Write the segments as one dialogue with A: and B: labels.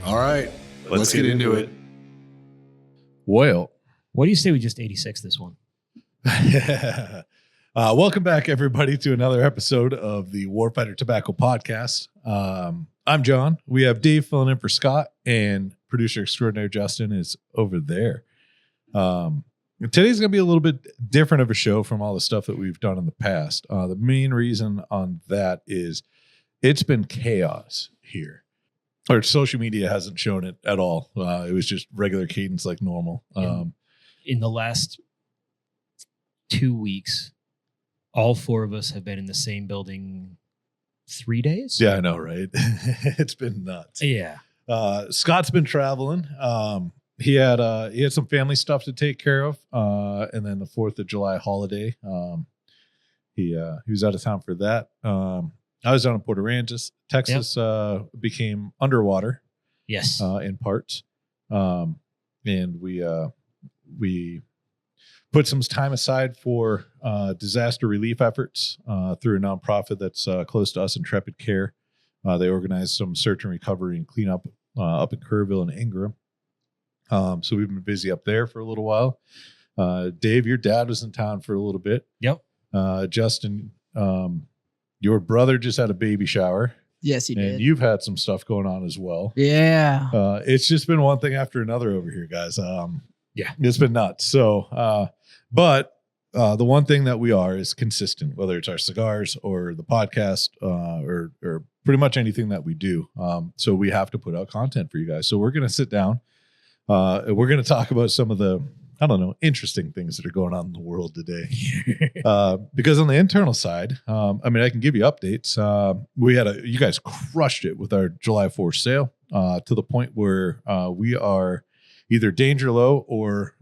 A: All right, let's get into it.
B: Well,
C: what do you say we just 86 this one?
B: welcome back, everybody, to another episode of the Warfighter Tobacco Podcast. I'm John. We have Dave filling in for Scott, and producer extraordinaire Justin is over there. Today's going to be a little bit different of a show from all the stuff that we've done in the past. The main reason on that is it's been chaos here. Our social media hasn't shown it at all. It was just regular cadence like normal.
C: In the last 2 weeks, all four of us have been in the same building 3 days.
B: Yeah, I know, right? It's been nuts.
C: Yeah.
B: Scott's been traveling. He had some family stuff to take care of. And then the 4th of July holiday. He was out of town for that. I was down in Port Aransas. Texas became underwater.
C: Yes.
B: In parts. And we put some time aside for disaster relief efforts through a nonprofit that's close to us, Intrepid Care. They organized some search and recovery and cleanup up in Kerrville and Ingram. So we've been busy up there for a little while. Dave, your dad was in town for a little bit.
C: Yep.
B: Justin, your brother just had a baby shower.
D: Yes, he did.
B: And you've had some stuff going on as well.
D: Yeah.
B: It's just been one thing after another over here, guys.
C: Yeah.
B: It's been nuts. So, but the one thing that we are is consistent, whether it's our cigars or the podcast or pretty much anything that we do. So we have to put out content for you guys. So we're going to sit down. And we're going to talk about some of the, interesting things that are going on in the world today. Because on the internal side, I can give you updates. You guys crushed it with our July 4th sale to the point where we are either danger low or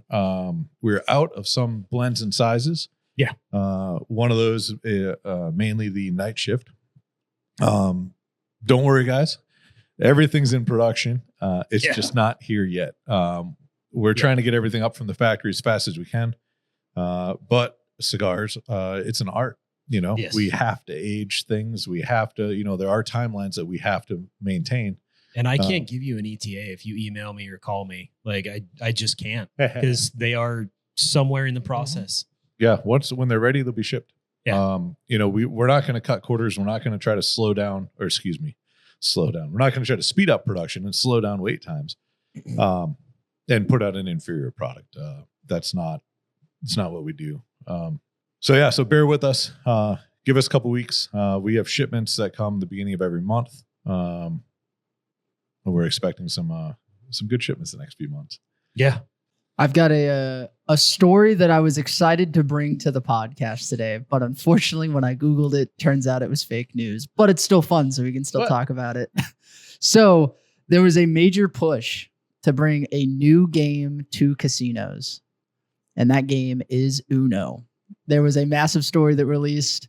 B: we're out of some blends and sizes.
C: Yeah.
B: One of those, mainly the night shift. Don't worry, guys. Everything's in production. It's just not here yet. We're trying to get everything up from the factory as fast as we can. But cigars, it's an art.
C: Yes.
B: We have to age things. We have to, there are timelines that we have to maintain.
C: And I can't give you an ETA if you email me or call me. Like I just can't because they are somewhere in the process.
B: Yeah. When they're ready, they'll be shipped.
C: Yeah.
B: We're not going to cut quarters. We're not going to try to slow down. We're not going to try to speed up production and slow down wait times. And put out an inferior product. It's not what we do. So bear with us. Give us a couple weeks. We have shipments that come the beginning of every month. And we're expecting some good shipments the next few months.
C: Yeah.
D: I've got a story that I was excited to bring to the podcast today, but unfortunately when I Googled it, turns out it was fake news, but it's still fun. So we can still talk about it. So there was a major push to bring a new game to casinos. And that game is Uno. There was a massive story that released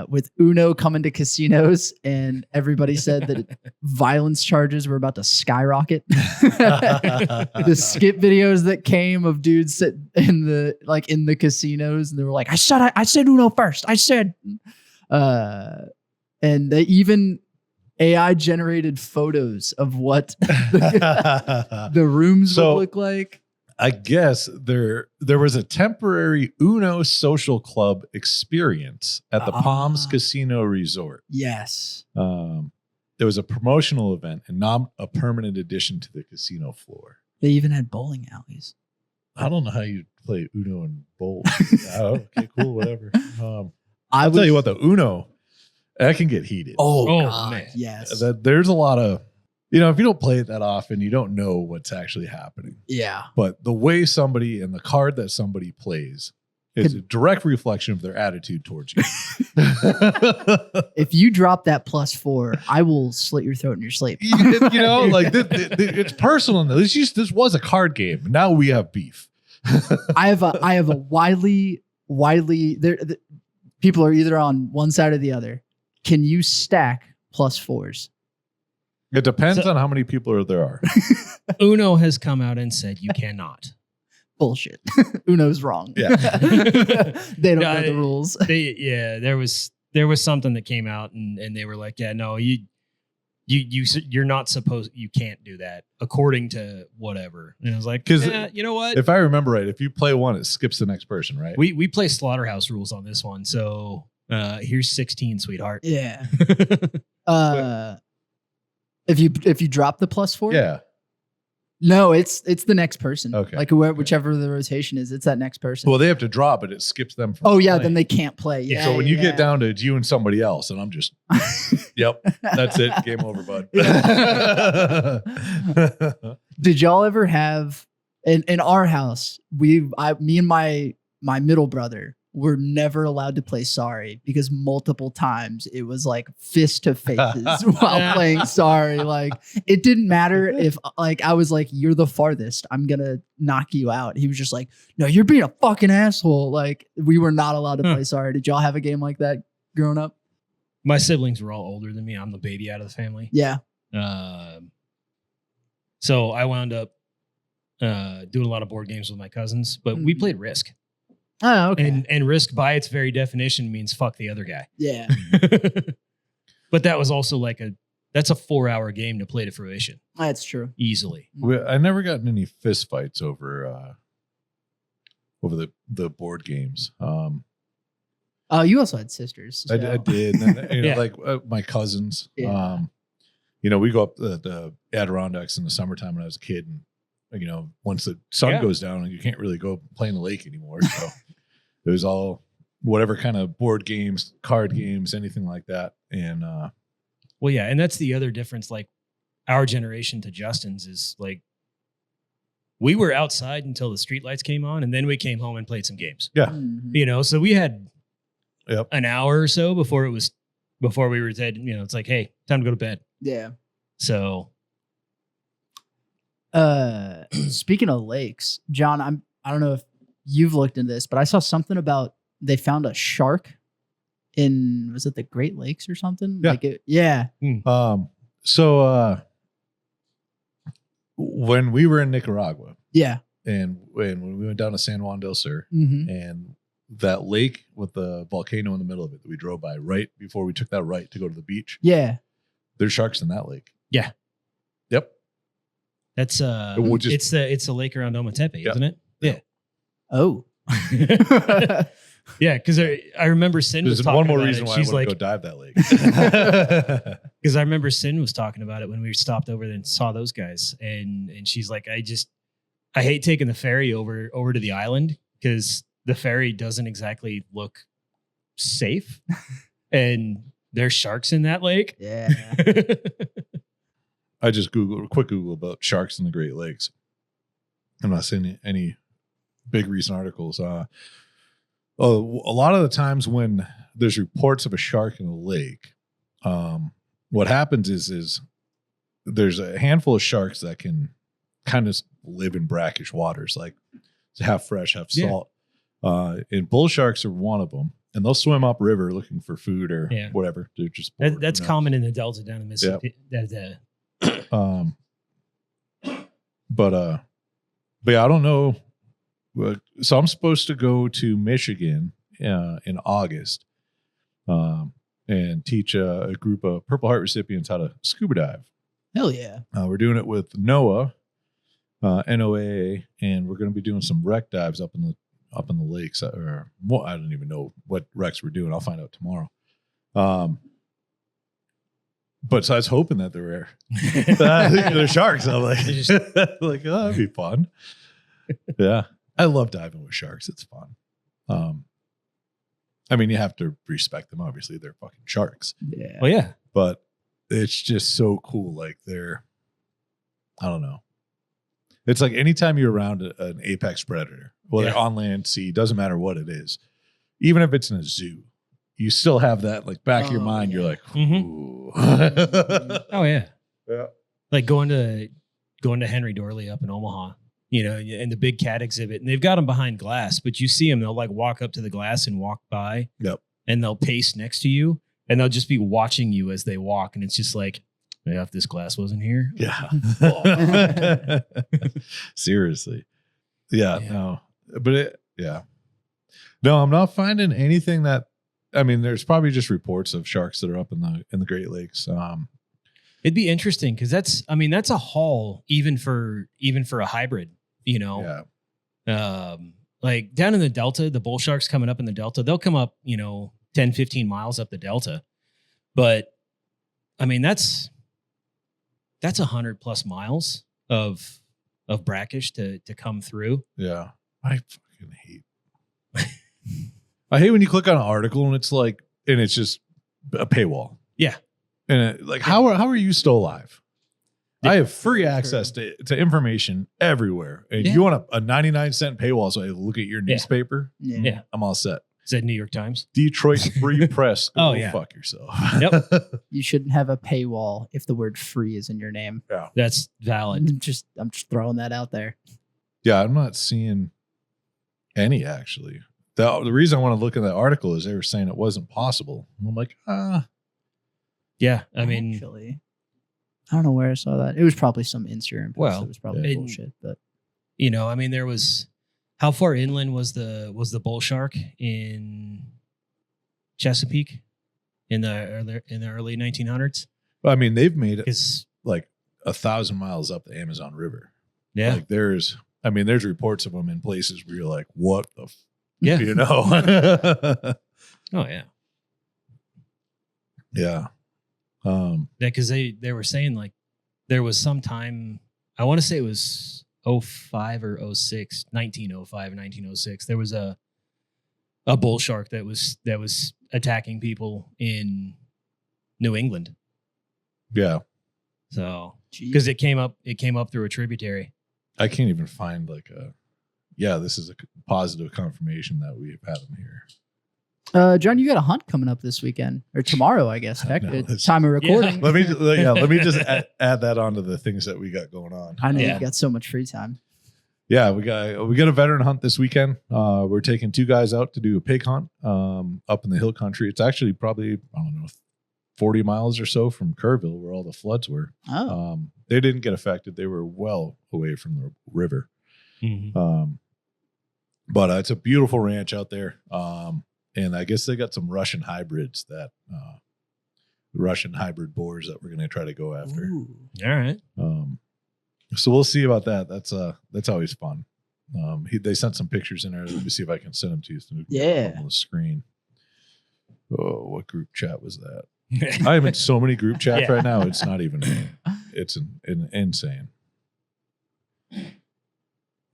D: with Uno coming to casinos, and everybody said that violence charges were about to skyrocket. The skip videos that came of dudes sitting in the casinos, and they were like, I said Uno first. And they even AI generated photos of what the rooms would look like.
B: I guess there was a temporary Uno social club experience at the Palms Casino Resort.
D: Yes.
B: There was a promotional event and not a permanent addition to the casino floor.
D: They even had bowling alleys.
B: I don't know how you play Uno and bowl. Okay, cool, whatever. I'll tell you what, the Uno, that can get heated.
D: Oh
C: God,
D: man. Yes.
B: There's a lot of, if you don't play it that often, you don't know what's actually happening.
D: Yeah.
B: But the way somebody and the card that somebody plays is a direct reflection of their attitude towards you.
D: If you drop that +4, I will slit your throat in your sleep.
B: It's personal. This was a card game. Now we have beef.
D: I have a widely people are either on one side or the other. Can you stack +4s?
B: It depends on how many people there are.
C: Uno has come out and said you cannot.
D: Bullshit. Uno's wrong.
B: Yeah.
D: They don't know the rules.
C: There was something that came out and they were like, yeah, no, you're not supposed, you can't do that according to whatever. And I was like,
B: 'Cause
C: you know what?
B: If I remember right, if you play one, it skips the next person, right?
C: We play slaughterhouse rules on this one. So here's 16, sweetheart.
D: Yeah. If you drop the +4,
B: Yeah.
D: no, it's the next person.
B: Okay.
D: Like whichever the rotation is, it's that next person.
B: Well, they have to draw, but it skips them. From
D: oh yeah,
B: playing.
D: then they can't play. Yeah.
B: So when you
D: yeah.
B: get down to it's you and somebody else, and I'm just, yep, that's it. Game over, bud.
D: Did y'all ever have in our house? Me and my middle brother were never allowed to play Sorry because multiple times it was like fist to faces while playing Sorry. Like it didn't matter if like I was like, you're the farthest, I'm gonna knock you out. He was just like, no, you're being a fucking asshole. Like we were not allowed to play Sorry. Did y'all have a game like that growing up?
C: My siblings were all older than me. I'm the baby out of the family.
D: Yeah.
C: So I wound up doing a lot of board games with my cousins, but we played Risk.
D: Oh, okay.
C: And Risk by its very definition means fuck the other guy.
D: Yeah.
C: But that was also like that's a 4-hour game to play to fruition.
D: That's true.
C: Easily.
B: I never got in any fist fights over the board games.
D: You also had sisters. So.
B: I did. And,
C: Yeah.
B: like my cousins.
D: Yeah.
B: We go up the Adirondacks in the summertime when I was a kid, and once the sun goes down, you can't really go play in the lake anymore. So it was all whatever kind of board games, card games, anything like that. And
C: well, yeah, and that's the other difference. Like our generation to Justin's is like we were outside until the streetlights came on, and then we came home and played some games.
B: yeah,
D: Mhm.
C: So we had
B: Yep.
C: an hour or so before we were dead. It's like, hey, time to go to bed.
D: Yeah.
C: So
D: Speaking of lakes, John, I don't know if you've looked into this, but I saw something about they found a shark was it the Great Lakes or something?
B: Yeah.
D: Yeah.
B: So when we were in Nicaragua,
D: Yeah.
B: and when we went down to San Juan del Sur,
D: Mm-hmm.
B: and that lake with the volcano in the middle of it that we drove by right before we took that right to go to the beach,
D: Yeah.
B: there's sharks in that lake.
C: Yeah.
B: Yep.
C: that's
B: We'll just-
C: it's the lake around Ometepe,
B: Yeah.
C: isn't it? Yeah.
D: Oh.
C: Yeah, because I remember Sin was
B: There's
C: talking
B: one more
C: about
B: reason
C: it.
B: why
C: She's
B: I want
C: like,
B: to go dive that lake.
C: because I remember Sin was talking about it when we stopped over there and saw those guys, and she's like, I hate taking the ferry over to the island because the ferry doesn't exactly look safe, and there's sharks in that lake.
D: Yeah.
B: I just Googled a quick Google about sharks in the Great Lakes. I'm not seeing any big recent articles. A lot of the times when there's reports of a shark in a lake, what happens is there's a handful of sharks that can kind of live in brackish waters, like half fresh, half salt. And bull sharks are one of them, and they'll swim upriver looking for food or whatever. They're just bored,
C: That's common in the Delta down in Mississippi.
B: But yeah, I don't know. So I'm supposed to go to Michigan in August and teach a group of Purple Heart recipients how to scuba dive.
D: Hell yeah.
B: We're doing it with NOAA, NOAA, and we're going to be doing some wreck dives up in the lakes. Or I don't even know what wrecks we're doing. I'll find out tomorrow. But so I was hoping that there were they're sharks. I'm like, like, oh, that'd be fun. Yeah. I love diving with sharks. It's fun. I mean, you have to respect them. Obviously, they're fucking sharks.
D: Yeah.
C: Well, yeah.
B: But it's just so cool. Like I don't know. It's like anytime you're around an apex predator, whether on land, sea, doesn't matter what it is. Even if it's in a zoo, you still have that like back of your mind.
D: Yeah.
B: You're like,
C: Mhm.
B: ooh.
C: Oh yeah.
B: Yeah.
C: Like going to Henry Dorley up in Omaha, and the big cat exhibit, and they've got them behind glass, but you see them, they'll like walk up to the glass and walk by.
B: Yep.
C: And they'll pace next to you, and they'll just be watching you as they walk, and it's just like, yeah, if this glass wasn't here.
B: Yeah. Seriously. Yeah.
C: Yeah.
B: No. But no, I'm not finding anything that. I mean, there's probably just reports of sharks that are up in the Great Lakes.
C: Yeah, It'd be interesting because that's a haul even for a hybrid,
B: Yeah.
C: Like down in the Delta, the bull sharks coming up in the Delta, they'll come up, 10, 15 miles up the Delta. But I mean, that's 100+ miles of brackish to come through.
B: Yeah. I fucking hate. I hate when you click on an article and it's like, and it's just a paywall.
C: Yeah.
B: And how are you still alive? I have free access to information everywhere. And you want a 99-cent paywall so I look at your newspaper?
C: Yeah.
B: I'm all set.
C: Said New York Times.
B: Detroit Free Press. Go fuck yourself.
C: Yep.
D: You shouldn't have a paywall if the word free is in your name.
B: Yeah.
C: That's valid.
D: I'm just throwing that out there.
B: Yeah, I'm not seeing any actually. The reason I want to look at that article is they were saying it wasn't possible. And I'm like,
C: Yeah. I mean,
D: actually, I don't know where I saw that. It was probably some Instagram post.
C: Well,
D: It was probably
C: yeah.
D: bullshit, but
C: I mean, there was, how far inland was the bull shark in Chesapeake in the early 1900s?
B: I mean, they've made it
C: Because
B: like 1,000 miles up the Amazon River.
C: yeah,
B: Like there's reports of them in places where you're like, what the,
C: yeah,
B: Oh
C: yeah,
B: yeah.
C: because they were saying like there was some time, I want to say it was 05 or 06, 1905, 1906. There was a bull shark that was attacking people in New England.
B: Yeah.
C: So because it came up through a tributary.
B: I can't even find like this is a positive confirmation that we've had them here.
D: John, you got a hunt coming up this weekend or tomorrow, I guess. Heck,
B: No,
D: at
B: it's-
D: time of recording.
B: Let me just add that onto the things that we got going on.
D: I know
C: Yeah.
D: you've got so much free time.
B: Yeah, we got a veteran hunt this weekend. We're taking 2 guys out to do a pig hunt up in the hill country. It's actually probably, I don't know, 40 miles or so from Kerrville where all the floods were.
D: Oh,
B: They didn't get affected. They were well away from the river.
C: Mm-hmm.
B: But it's a beautiful ranch out there. And I guess they got some Russian hybrids Russian hybrid boars that we're going to try to go after.
D: ooh.
C: All right.
B: So we'll see about that. That's always fun. They sent some pictures in there. Let me see if I can send them to you. So we can get them
D: Yeah.
B: on the screen. Oh, what group chat was that? I am in so many group chats right now. It's not even. It's insane.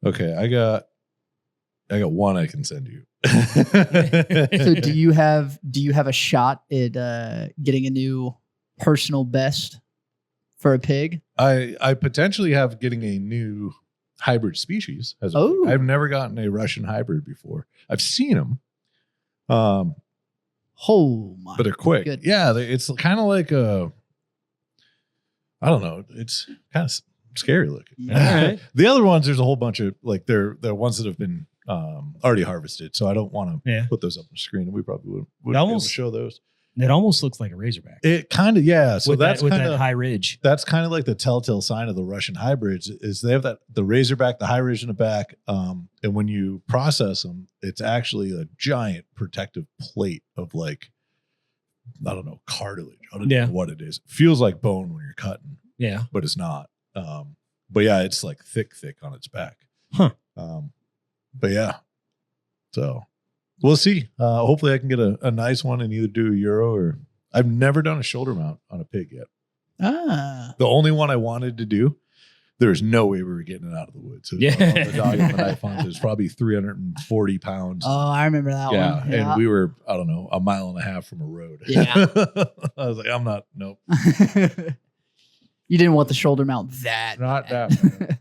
B: Okay, I got one I can send you.
D: So do you have a shot at getting a new personal best for a pig?
B: I potentially have getting a new hybrid species.
D: Oh.
B: I've never gotten a Russian hybrid before. I've seen them,
D: Oh my!
B: but they're quick.
D: goodness.
B: Yeah, it's kind of like I don't know. It's kind of scary looking.
C: All right.
B: The other ones, there's a whole bunch of like they're ones that have been already harvested, so I don't want to put those up on the screen. And we probably would
C: Almost-
B: show those.
C: It almost looks like a razorback.
B: It kind of So
C: with
B: that's
C: that
B: kind of
C: high ridge.
B: that's kind of like the telltale sign of the Russian hybrids is they have the razorback, the high ridge in the back. And when you process them, it's actually a giant protective plate of like, I don't know, cartilage. I don't know what it is. It feels like bone when you're cutting,
C: Yeah.
B: but it's not. But yeah, it's like thick on its back.
C: Huh.
B: But yeah, so we'll see. Hopefully I can get a nice one and either do a Euro or I've never done a shoulder mount on a pig yet.
D: Ah,
B: The only one I wanted to do, there's no way we were getting it out of the woods. So
C: Yeah.
B: the dog on the knife hunt, it was probably 340 pounds.
D: oh, I remember that
B: yeah.
D: one.
B: And we were, I don't know, a mile and a half from a road.
D: Yeah.
B: I was like, I'm not, nope.
D: You didn't want the shoulder mount that.
B: Not
D: bad.
B: that.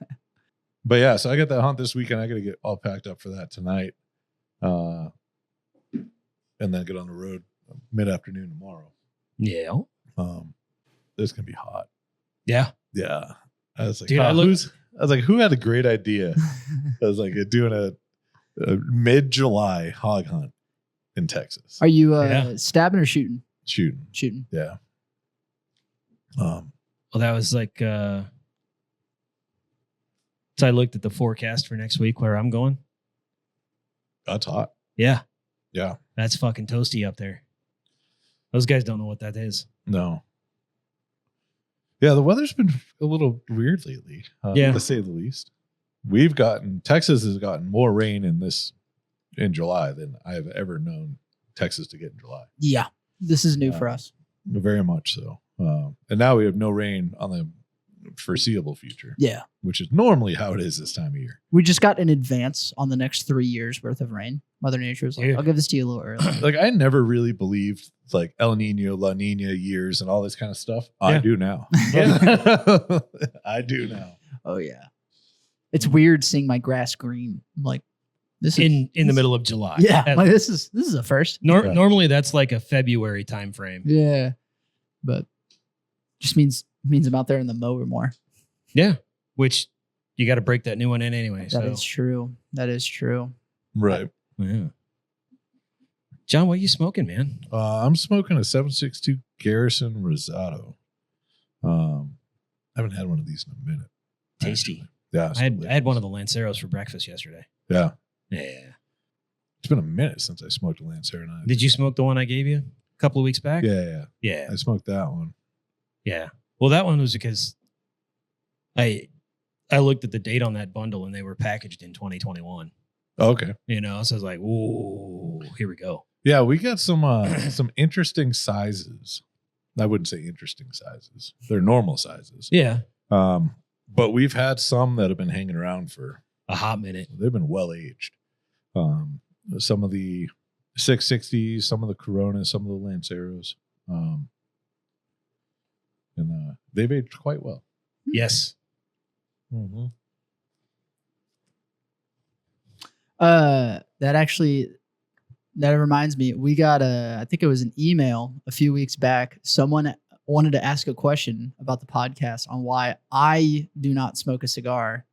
B: But yeah, so I got that hunt this weekend. I got to get all packed up for that tonight. And then get on the road mid-afternoon tomorrow.
C: Yeah.
B: This can be hot.
C: Yeah.
B: Yeah. I was like,
C: Dude,
B: huh,
C: I was
B: like, who had a great idea? I was like doing a mid-July hog hunt in Texas.
D: Are you
C: Yeah.
D: stabbing or shooting?
B: Shooting.
D: Shooting.
B: Yeah.
C: Well, that was like, so I looked at the forecast for next week where I'm going.
B: That's hot.
C: Yeah.
B: Yeah.
C: That's fucking toasty up there. Those guys don't know what that is.
B: No. Yeah, the weather's been a little weird lately, to say the least. Texas has gotten more rain in July than I've ever known Texas to get in July.
D: Yeah, this is new for us.
B: Very much so. And now we have no rain on the foreseeable future.
D: Yeah.
B: Which is normally how it is this time of year.
D: We just got an advance on the next 3 years worth of rain. Mother Nature's like, I'll give this to you a little early.
B: Like, I never really believed like El Nino, La Nina years and all this kind of stuff. Yeah. I do now. I do now.
D: Oh, yeah. It's weird seeing my grass green. I'm like, this is
C: in the middle of July.
D: Yeah. Like, this is a first.
C: Normally that's like a February time frame.
D: Yeah. But just means I'm out there in the mower more.
C: Yeah. Which you got to break that new one in anyway.
D: That is true. That is true.
B: Right.
C: Yeah. John, what are you smoking, man?
B: I'm smoking a 762 Garrison Rosado. I haven't had one of these in a minute.
C: Tasty.
B: Actually. Yeah.
C: I had one of the Lanceros for breakfast yesterday.
B: Yeah.
C: Yeah.
B: It's been a minute since I smoked a Lancero.
C: Did you smoke the one I gave you a couple of weeks back?
B: Yeah. I smoked that one.
C: Yeah. Well, that one was because I looked at the date on that bundle and they were packaged in 2021.
B: Okay.
C: So I was like, "Whoa, here we go."
B: Yeah, we got some interesting sizes. I wouldn't say interesting sizes. They're normal sizes.
C: Yeah.
B: But we've had some that have been hanging around for
C: a hot minute.
B: They've been well aged. Some of the 660s, some of the Coronas, some of the Lanceros. And they've aged quite well.
C: Yes.
B: Mm-hmm.
D: That reminds me, we got I think it was an email a few weeks back. Someone wanted to ask a question about the podcast on why I do not smoke a cigar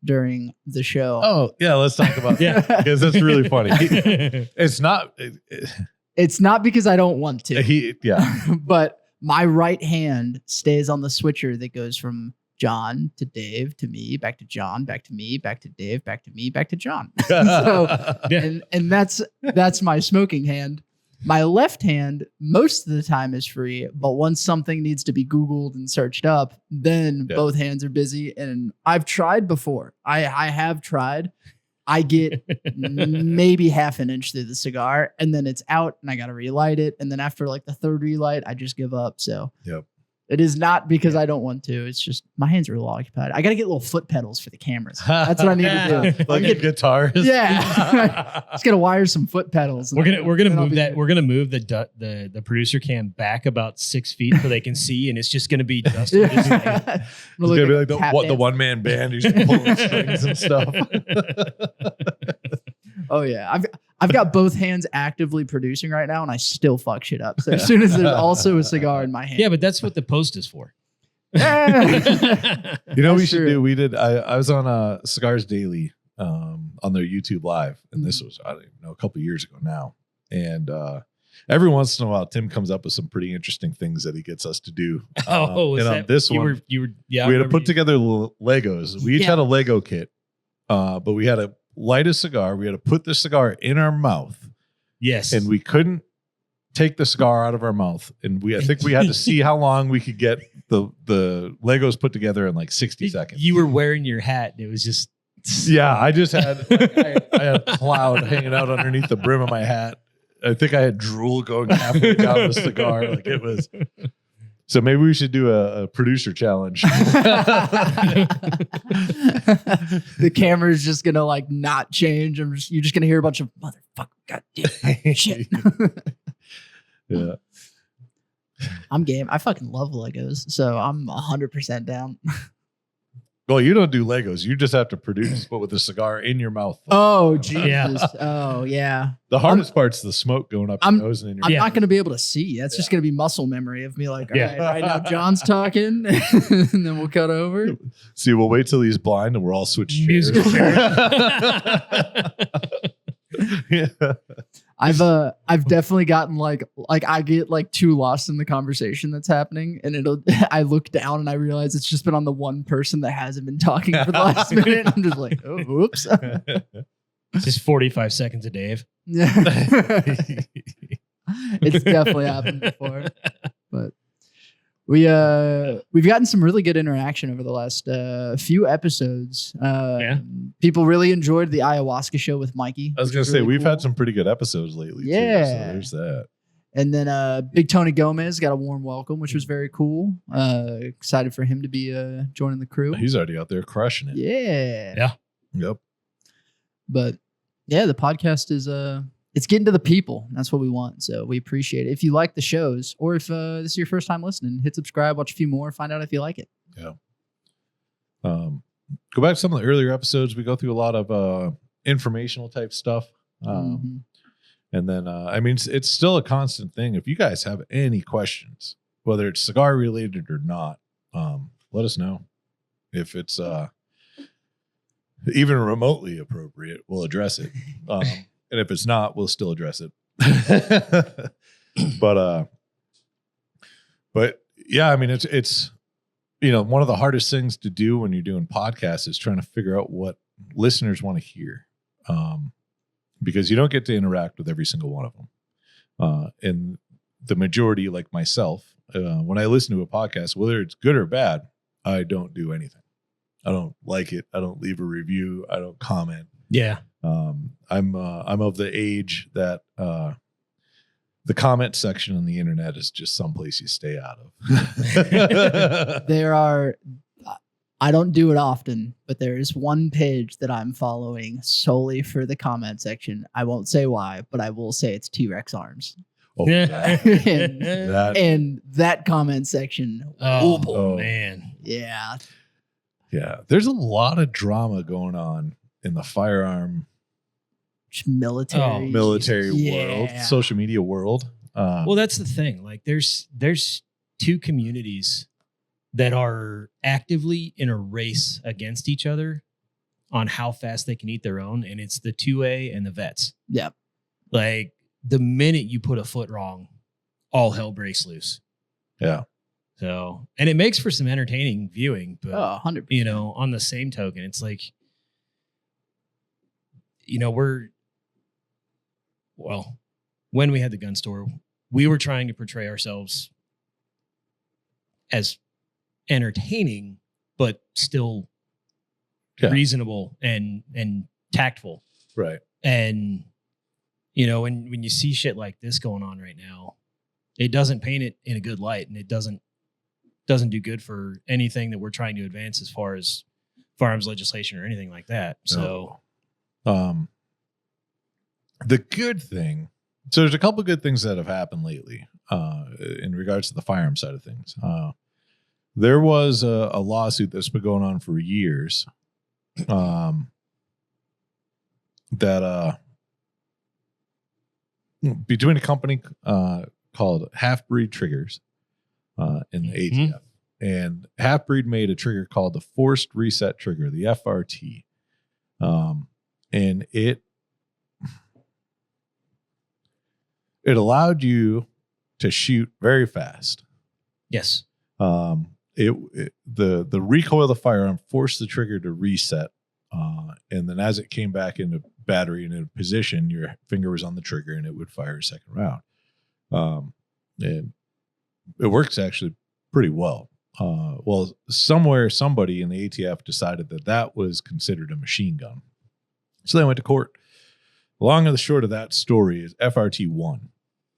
D: during the show.
B: Oh, yeah, let's talk about that because that's really funny. It's not
D: because I don't want to.
B: Yeah.
D: But my right hand stays on the switcher that goes from John to Dave to me, back to John, back to me, back to Dave, back to me, back to John. And that's my smoking hand. My left hand most of the time is free, but once something needs to be Googled and searched up, then both hands are busy. And I've tried before. I have tried. I get maybe half an inch through the cigar and then it's out and I got to relight it. And then after like the third relight, I just give up. So it is not because I don't want to. It's just my hands are a little occupied. I got to get little foot pedals for the cameras. That's what I need to do.
B: Like guitars.
D: Yeah. Just got to wire some foot pedals.
C: We're gonna move that. We're gonna move the producer cam back about 6 feet so they can see, and it's just gonna be Dustin.
B: It's gonna be like the one man band who's pulling strings and stuff.
D: Oh yeah, I've got both hands actively producing right now, and I still fuck shit up. So as soon as there's also a cigar in my hand,
C: yeah, but that's what the post is for.
B: You know, we should do. We did. I was on Cigars Daily on their YouTube live, and this was I don't even know a couple of years ago now. And every once in a while, Tim comes up with some pretty interesting things that he gets us to do.
C: And on this one, we had
B: to put together Legos. We each had a Lego kit, but we had to light a cigar. We had to put the cigar in our mouth.
C: Yes,
B: and we couldn't take the cigar out of our mouth, and I think we had to see how long we could get the Legos put together in like 60 seconds.
C: You were wearing your hat. It was just
B: I just had I had a cloud hanging out underneath the brim of my hat. I think I had drool going halfway down the cigar. Like it was. So maybe we should do a producer challenge.
D: The camera's just gonna like not change. You're just gonna hear a bunch of motherfucker, goddamn shit.
B: Yeah,
D: I'm game. I fucking love Legos, so I'm 100% down.
B: Well, you don't do Legos. You just have to produce, but with a cigar in your mouth.
D: Oh, Jesus. Yeah. Oh, yeah.
B: The hardest part's the smoke going up your nose and in your
D: I'm not going to be able to see. That's just going to be muscle memory of me like, all right now John's talking, and then we'll cut over.
B: See, we'll wait till he's blind and we're all switched chairs. Yeah.
D: I've definitely gotten like I get like too lost in the conversation that's happening, and I look down and I realize it's just been on the one person that hasn't been talking for the last minute. I'm just like, oh, whoops.
C: Just 45 seconds of Dave.
D: It's definitely happened before, but we've gotten some really good interaction over the last few episodes. People really enjoyed the ayahuasca show with Mikey.
B: I was going to say,
D: really
B: we've
D: cool.
B: had some pretty good episodes lately.
D: Yeah.
B: Too, so there's that.
D: And then Big Tony Gomez got a warm welcome, which was very cool. Excited for him to be joining the crew.
B: He's already out there crushing it.
D: Yeah.
B: Yep.
D: But yeah, the podcast is it's getting to the people. That's what we want. So we appreciate it. If you like the shows, or if this is your first time listening, hit subscribe, watch a few more, find out if you like it.
B: Yeah. Go back to some of the earlier episodes. We go through a lot of informational type stuff. And then, I mean, it's still a constant thing. If you guys have any questions, whether it's cigar related or not, let us know. If it's even remotely appropriate, we'll address it. And if it's not, we'll still address it. But yeah, I mean, it's one of the hardest things to do when you're doing podcasts is trying to figure out what listeners want to hear. Because you don't get to interact with every single one of them. And the majority, like myself, when I listen to a podcast, whether it's good or bad, I don't do anything. I don't like it. I don't leave a review. I don't comment.
C: Yeah.
B: I'm of the age that the comment section on the internet is just someplace you stay out of.
D: I don't do it often, but there is one page that I'm following solely for the comment section. I won't say why, but I will say it's T-Rex Arms.
B: Oh,
D: and that comment section.
C: Oh, man.
D: Yeah.
B: Yeah. There's a lot of drama going in the firearm
D: military
B: world, social media world.
C: Well, that's the thing. Like there's two communities that are actively in a race against each other on how fast they can eat their own. And it's the 2A and the vets.
D: Yeah.
C: Like the minute you put a foot wrong, all hell breaks loose.
B: Yeah.
C: So, and it makes for some entertaining viewing, but
D: 100%.
C: On the same token, it's like, when we had the gun store, we were trying to portray ourselves as entertaining, but still reasonable and tactful.
B: Right.
C: And, when you see shit like this going on right now, it doesn't paint it in a good light, and it doesn't do good for anything that we're trying to advance as far as firearms legislation or anything like that. So,
B: the good thing, so there's a couple of good things that have happened lately in regards to the firearm side of things. There was a lawsuit that's been going on for years that between a company called Half Breed Triggers in the ATF. And Half Breed made a trigger called the Forced Reset Trigger, the FRT. And it allowed you to shoot very fast.
C: Yes.
B: The recoil of the firearm forced the trigger to reset. And then as it came back into battery and in position, your finger was on the trigger and it would fire a second round. And it works actually pretty well. Somebody in the ATF decided that was considered a machine gun. So they went to court. Long and the short of that story is FRT won,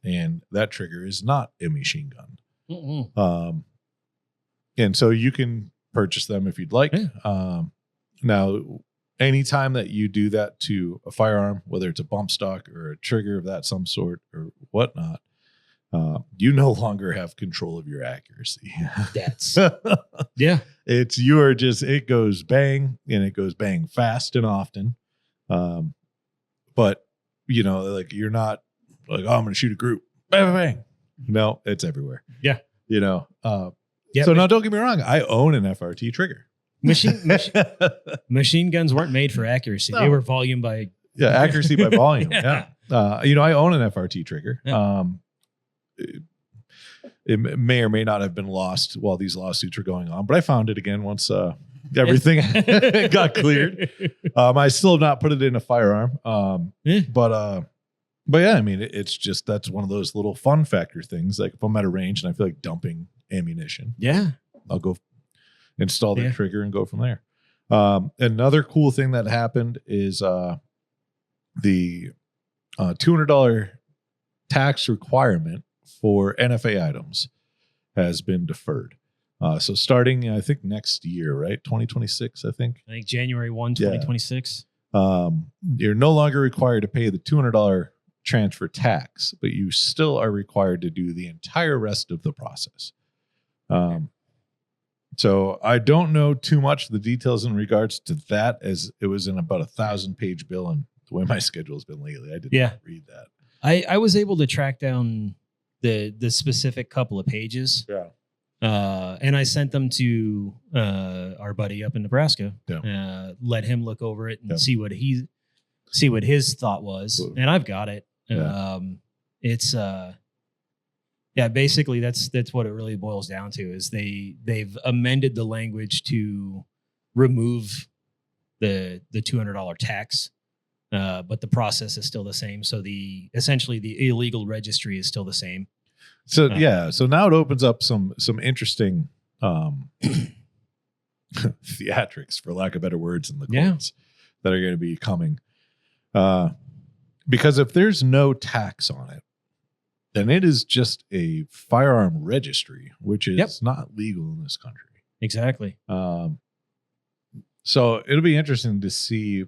B: and that trigger is not a machine gun. And so you can purchase them if you'd like. Yeah. Now, anytime that you do that to a firearm, whether it's a bump stock or a trigger of that some sort or whatnot, you no longer have control of your accuracy.
C: That's yeah.
B: It goes bang, and it goes bang fast and often. But you're not like, oh, I'm going to shoot a group. Bang, bang, bang. No, it's everywhere.
C: Yeah.
B: So now don't get me wrong. I own an FRT trigger.
C: Machine guns weren't made for accuracy. No. They were volume by
B: accuracy by volume. Yeah. I own an FRT trigger. Yeah. It may or may not have been lost while these lawsuits were going on, but I found it again once everything got cleared. I still have not put it in a firearm. But yeah, I mean, it's just, that's one of those little fun factor things. Like if I'm at a range and I feel like dumping ammunition.
C: Yeah.
B: I'll go install the
C: Yeah.
B: trigger and go from there. Another cool thing that happened is the $200 tax requirement for NFA items has been deferred. So starting, I think next year, right? 2026, I think.
C: I think January 1, 2026.
B: You're no longer required to pay the $200 transfer tax, but you still are required to do the entire rest of the process. So I don't know too much of the details in regards to that, as it was in about 1,000-page bill, and the way my schedule has been lately, I did not read that.
C: I was able to track down the specific couple of pages.
B: Yeah.
C: And I sent them to our buddy up in Nebraska.
B: Yeah.
C: Let him look over it and
B: Yeah.
C: see what his thought was.
B: Cool.
C: And I've got it.
B: Yeah.
C: It's basically that's what it really boils down to, is they've amended the language to remove the $200 tax. But the process is still the same. So essentially the illegal registry is still the same.
B: So so now it opens up some interesting theatrics, for lack of better words, in the courts that are going to be coming. Because if there's no tax on it, then it is just a firearm registry, which is not legal in this country.
C: Exactly.
B: So it'll be interesting to see.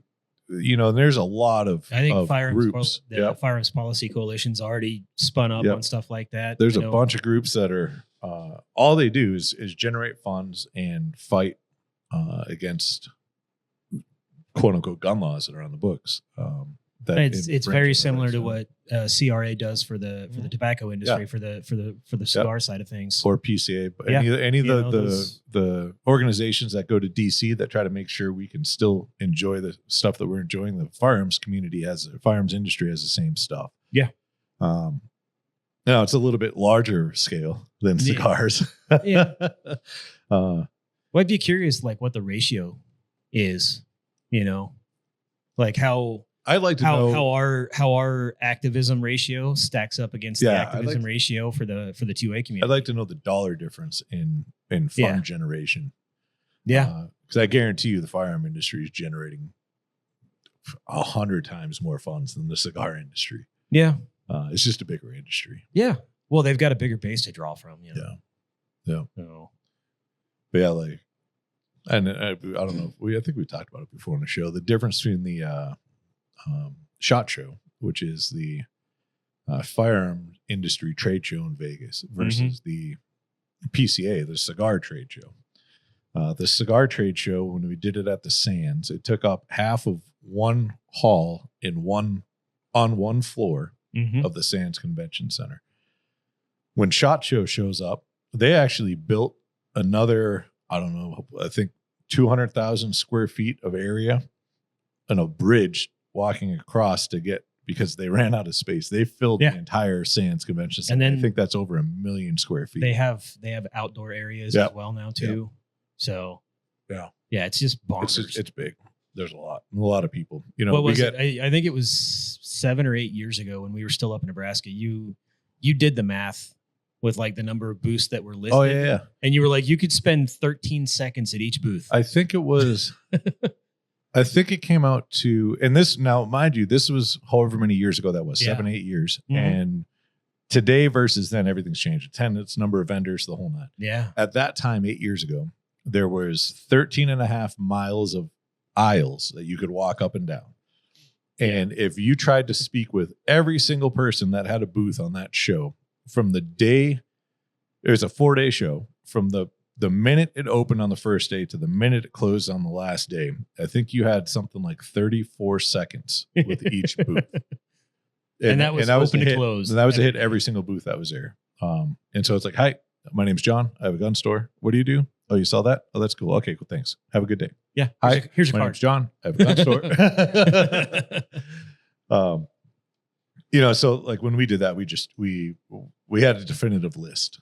B: There's a lot of
C: I think
B: of
C: Firearms
B: groups.
C: Firearms Policy Coalition's already spun up on stuff like that.
B: There's a bunch of groups that are all they do is generate funds and fight against quote unquote gun laws that are on the books.
C: It's very similar to what CRA does for the tobacco industry, for the cigar side of things,
B: or PCA. But any of the organizations that go to DC that try to make sure we can still enjoy the stuff that we're enjoying. The firearms industry has the same stuff.
C: Yeah.
B: Now it's a little bit larger scale than cigars.
C: Yeah. Well, I'd be curious, like what the ratio is. Like how.
B: I'd like to know
C: how our activism ratio stacks up against the activism ratio for the 2A community.
B: I'd like to know the dollar difference in fund generation.
C: Yeah,
B: because I guarantee you the firearm industry is generating 100 times more funds than the cigar industry.
C: Yeah,
B: it's just a bigger industry.
C: Yeah, well, they've got a bigger base to draw from.
B: Yeah.
C: So.
B: But yeah, and I don't know. I think we talked about it before on the show. The difference between the SHOT Show, which is the firearm industry trade show in Vegas, versus the PCA, the cigar trade show. The cigar trade show, when we did it at the Sands, it took up half of one hall on one floor of the Sands Convention Center. When SHOT Show shows up, they actually built another, I think 200,000 square feet of area and a bridge walking across because they ran out of space. They filled the entire Sands Convention Center. And then I think that's over 1 million square feet.
C: They have outdoor areas as well now too. So it's just bonkers.
B: It's big. There's a lot of people.
C: I think it was 7 or 8 years ago when we were still up in Nebraska. You did the math with like the number of booths that were listed.
B: Oh yeah.
C: And you were like, you could spend 13 seconds at each booth.
B: I think it was. I think it came out to, and this now, mind you, this was however many years ago that was, 7, 8 years. And today versus then, everything's changed. Attendance, number of vendors, the whole nine.
C: Yeah.
B: At that time, 8 years ago, there was 13 and a half miles of aisles that you could walk up and down. And if you tried to speak with every single person that had a booth on that show, from the day, it was a 4-day show, from the minute it opened on the first day to the minute it closed on the last day, I think you had something like 34 seconds with each booth.
C: And that was open to close.
B: And that was a hit every single booth that was there. And so it's like, hi, my name's John. I have a gun store. What do you do? Oh, you sell that? Oh, that's cool. Okay, cool. Thanks. Have a good day.
C: Yeah.
B: Hi,
C: here's your
B: my
C: card.
B: name's John. I have a gun store. So like when we did that, we had a definitive list.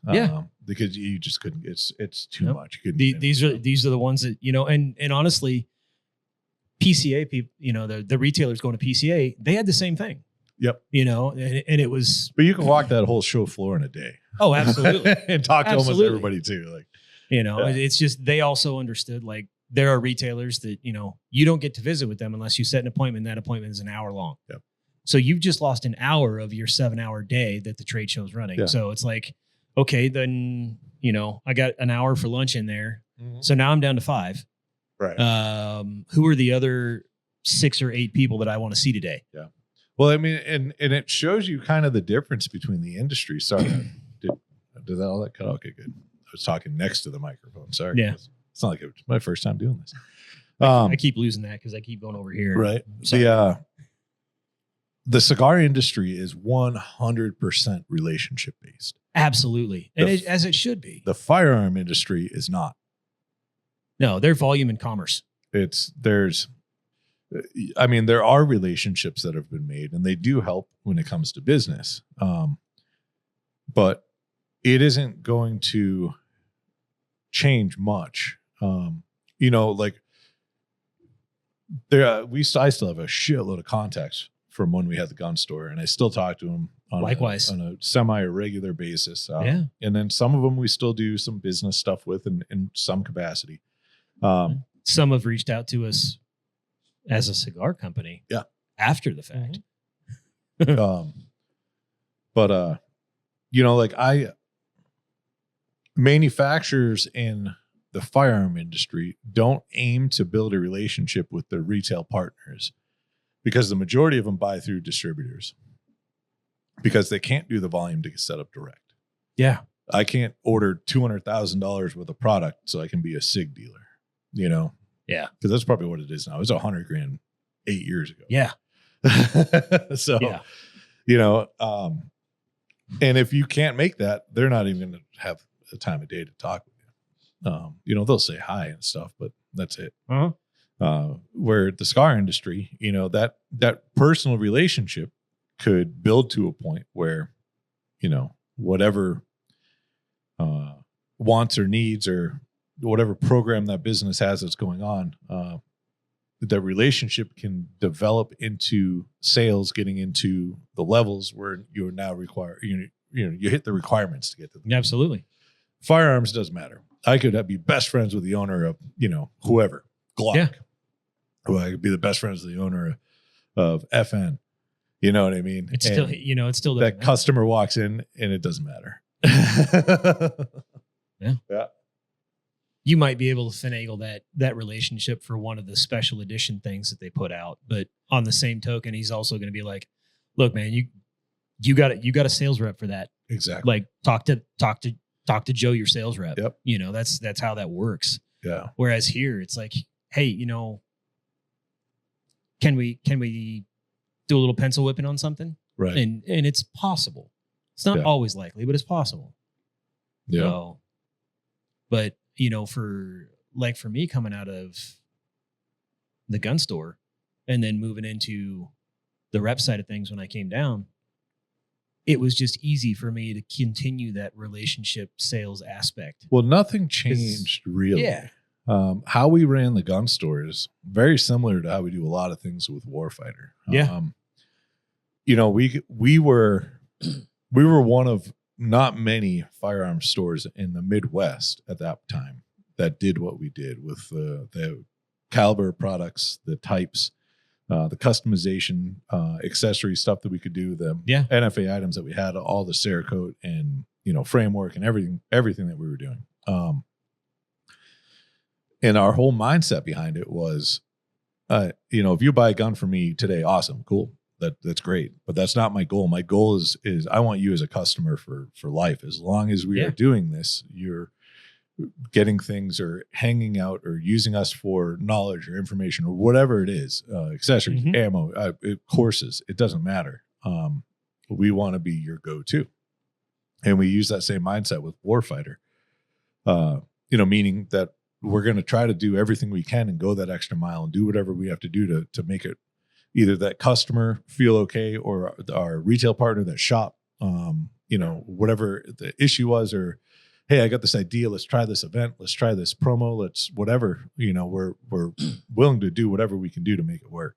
B: Because you just couldn't. It's too much.
C: These are the ones that and honestly, PCA people, the retailers going to PCA, they had the same thing.
B: Yep.
C: You know, and it was.
B: But you can walk that whole show floor in a day.
C: Oh, absolutely.
B: And talk to
C: Absolutely.
B: almost everybody too. Like,
C: you know, it's just they also understood like there are retailers that, you know, you don't get to visit with them unless you set an appointment. That appointment is an hour long.
B: Yep.
C: So you've just lost an hour of your 7-hour day that the trade show's running.
B: Yeah.
C: So it's like, okay, then, you know, I got an hour for lunch in there.
B: mm-hmm.
C: So now I'm down to 5.
B: Right.
C: Who are the other 6 or 8 people that I want to see today?
B: Yeah. Well, I mean, and it shows you kind of the difference between the industry. Sorry, did that all that cut? Okay, good. I was talking next to the microphone. Sorry.
C: Yeah.
B: It's not like it was my first time doing this.
C: I keep losing that because I keep going over here.
B: Right.
C: Sorry.
B: The cigar industry is 100% relationship based.
C: Absolutely. And as it should be.
B: The firearm industry is not.
C: No, they're volume and commerce.
B: There are relationships that have been made and they do help when it comes to business. But it isn't going to change much. You know, like I still have a shitload of contacts from when we had the gun store, and I still talk to them on a semi-regular basis. And then some of them we still do some business stuff with in some capacity.
C: Some have reached out to us as a cigar company.
B: Yeah.
C: After the fact.
B: But you know, like manufacturers in the firearm industry don't aim to build a relationship with their retail partners because the majority of them buy through distributors because they can't do the volume to get set up direct.
C: Yeah.
B: I can't order $200,000 worth of product so I can be a cig dealer, you know?
C: Yeah.
B: Because that's probably what it is now. It was $100,000 8 years ago.
C: Yeah.
B: So, you know, and if you can't make that, they're not even going to have a time of day to talk with you. You know, they'll say hi and stuff, but that's it. Where the cigar industry, you know, that personal relationship could build to a point where, you know, whatever wants or needs or whatever program that business has that's going on, the relationship can develop into sales, getting into the levels where you're now required, you hit the requirements to get to them.
C: Absolutely.
B: Firearms doesn't matter. I could be best friends with the owner of, you know, whoever, Glock.
C: Yeah.
B: Well, I could be the best friends with the owner of FN. You know what I mean?
C: It's still, you know, it's still
B: that customer walks in and it doesn't matter.
C: Yeah.
B: Yeah.
C: You might be able to finagle that relationship for one of the special edition things that they put out, but on the same token, he's also going to be like, "Look, man, you got a sales rep for that.
B: Exactly.
C: Like talk to Joe, your sales rep.
B: Yep.
C: You know, that's how that works.
B: Yeah.
C: Whereas here, it's like, hey, you know, can we do a little pencil whipping on something?
B: Right.
C: And it's possible. It's not always likely, but it's possible.
B: Yeah.
C: So, but you know, for me coming out of the gun store and then moving into the rep side of things when I came down, it was just easy for me to continue that relationship sales aspect.
B: Well, nothing changed really.
C: Yeah.
B: How we ran the gun store is very similar to how we do a lot of things with Warfighter.
C: Yeah.
B: You know, we were one of not many firearm stores in the Midwest at that time that did what we did with the caliber products, the types, the customization, accessory stuff that we could do, the NFA items that we had, all the Cerakote and, you know, framework and everything that we were doing. And our whole mindset behind it was, you know, if you buy a gun from me today, awesome, cool. That's great. But that's not my goal. My goal is I want you as a customer for life. As long as we are doing this, you're getting things or hanging out or using us for knowledge or information or whatever it is, accessories, ammo, courses, it doesn't matter. We want to be your go-to. And we use that same mindset with Warfighter, you know, meaning that we're going to try to do everything we can and go that extra mile and do whatever we have to do to make it either that customer feel okay or our retail partner that shop, you know, whatever the issue was, or, hey, I got this idea. Let's try this event. Let's try this promo. Let's whatever, you know, we're willing to do whatever we can do to make it work.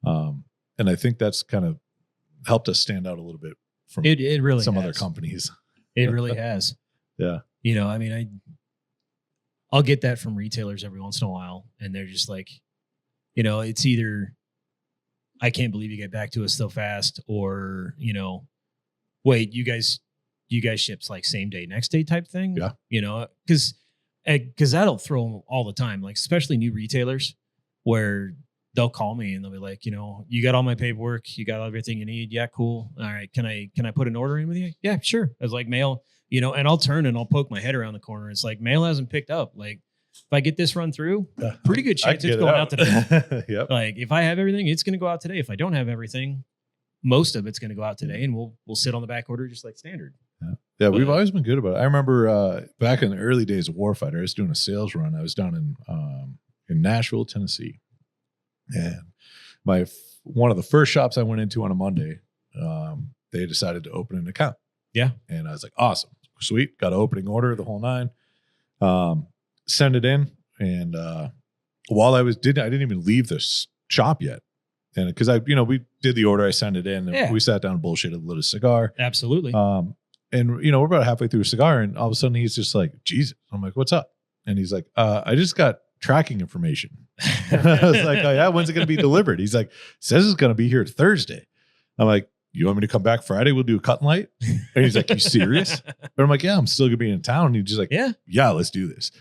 B: And I think that's kind of helped us stand out a little bit from
C: It really
B: some
C: has.
B: other companies.
C: It really has.
B: Yeah.
C: You know, I mean, I'll get that from retailers every once in a while, and they're just like, you know, it's either I can't believe you get back to us so fast, or, you know, wait, you guys ships like same day, next day type thing.
B: Yeah.
C: You know, because that'll throw them all the time, like especially new retailers where they'll call me and they'll be like, you know, you got all my paperwork, you got everything you need. Yeah, cool. All right. Can I put an order in with you? Yeah, sure. I was like, mail, you know, and I'll turn and I'll poke my head around the corner. It's like, mail hasn't picked up. Like, if I get this run through, pretty good chance it's going out today.
B: Yep.
C: Like, if I have everything, it's going to go out today. If I don't have everything, most of it's going to go out today, and we'll sit on the back order just like standard.
B: Yeah, we've always been good about it. I remember back in the early days of Warfighter, I was doing a sales run. I was down in Nashville, Tennessee, and one of the first shops I went into on a Monday, they decided to open an account.
C: Yeah,
B: and I was like, awesome, sweet, got an opening order, the whole nine. Send it in, and while I didn't even leave the shop yet, and because we did the order, I sent it in, and we sat down and bullshitted, lit a cigar.
C: Absolutely.
B: And we're about halfway through a cigar, and all of a sudden he's just like, Jesus. I'm like, what's up? And he's like, I just got tracking information. I was like, oh yeah, when's it going to be delivered? He's like, says it's going to be here Thursday. I'm like, you want me to come back Friday? We'll do a cut and light. And he's like, you serious? But I'm like, yeah, I'm still going to be in town. And he's just like, yeah, let's do this.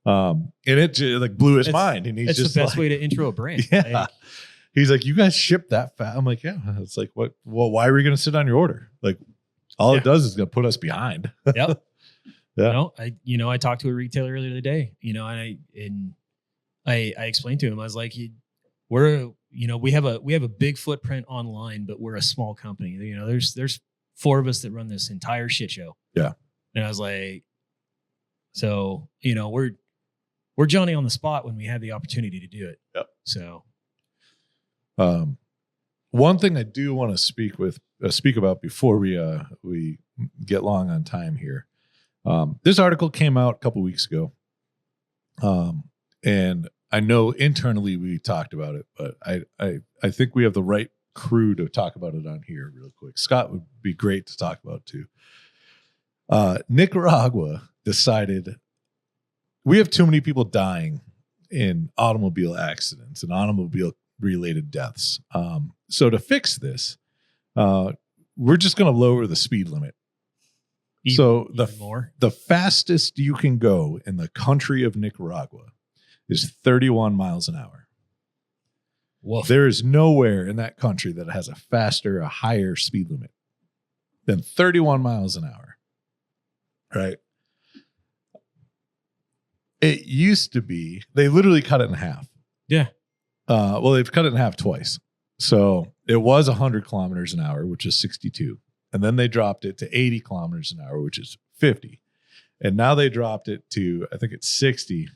B: And it just like blew his mind. And he's just
C: the best way to intro a brand.
B: Yeah.
C: Like,
B: he's like, you guys ship that fast? I'm like, yeah. It's like, what? Well, why are we going to sit on your order? Like, all it does is going to put us behind.
C: Yep.
B: Yeah.
C: I talked to a retailer earlier today, and I explained to him, I was like, we have a big footprint online, but we're a small company. You know, there's 4 of us that run this entire shit show.
B: Yeah.
C: And I was like, so, we're Johnny on the spot when we have the opportunity to do it.
B: Yep.
C: So,
B: one thing I do want to speak about before we get long on time here. This article came out a couple weeks ago. And I know internally we talked about it, but I think we have the right crew to talk about it on here real quick. Scott would be great to talk about too. Nicaragua decided we have too many people dying in automobile accidents and automobile related deaths. So to fix this, we're just going to lower the speed limit. The fastest you can go in the country of Nicaragua is 31 miles an hour.
C: Woof.
B: There is nowhere in that country that has a higher speed limit than 31 miles an hour. Right? It used to be, they literally cut it in half.
C: Yeah.
B: Well, they've cut it in half twice. So it was 100 kilometers an hour, which is 62. And then they dropped it to 80 kilometers an hour, which is 50. And now they dropped it to, I think it's 60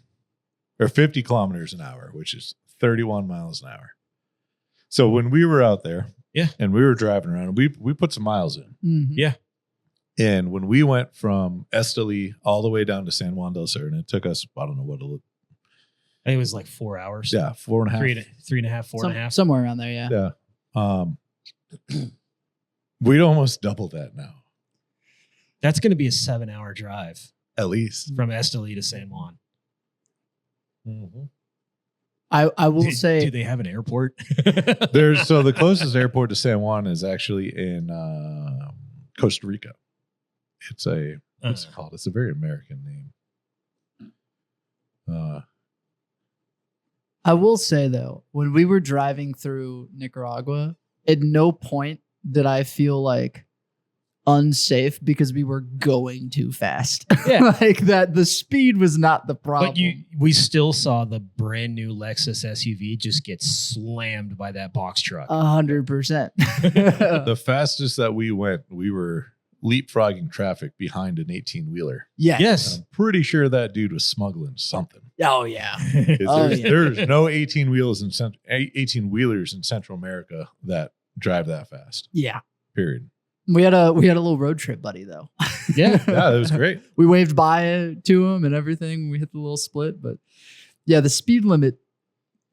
B: or 50 kilometers an hour, which is 31 miles an hour. So when we were out there and we were driving around, we put some miles in.
D: Mm-hmm.
C: Yeah.
B: And when we went from Esteli all the way down to San Juan del Sur, and it took us, I don't know what it looked.
C: I think it was like 4 hours.
B: Yeah, 4.5.
C: 3.5, 4.5.
D: Somewhere around there, yeah.
B: Yeah. We'd almost double that now.
C: That's going to be a 7-hour drive
B: At least.
C: from Esteli to San Juan.
B: Mm-hmm.
D: I will say,
C: do they have an airport?
B: So the closest airport to San Juan is actually in Costa Rica. It's what's it called? It's a very American name.
D: I will say though, when we were driving through Nicaragua, at no point did I feel like unsafe because we were going too fast.
C: Yeah.
D: Like that, the speed was not the problem.
C: But we still saw the brand new Lexus SUV just get slammed by that box truck.
D: 100%.
B: The fastest that we went, we were leapfrogging traffic behind an 18-wheeler.
D: Yeah.
C: Yes.
B: And I'm pretty sure that dude was smuggling something.
D: Oh yeah.
B: There's no 18-wheelers in Central America that drive that fast.
D: Yeah.
B: Period.
D: We had a little road trip buddy though.
C: Yeah.
B: Yeah, that was great.
D: We waved by to him and everything. We hit the little split, but yeah, the speed limit,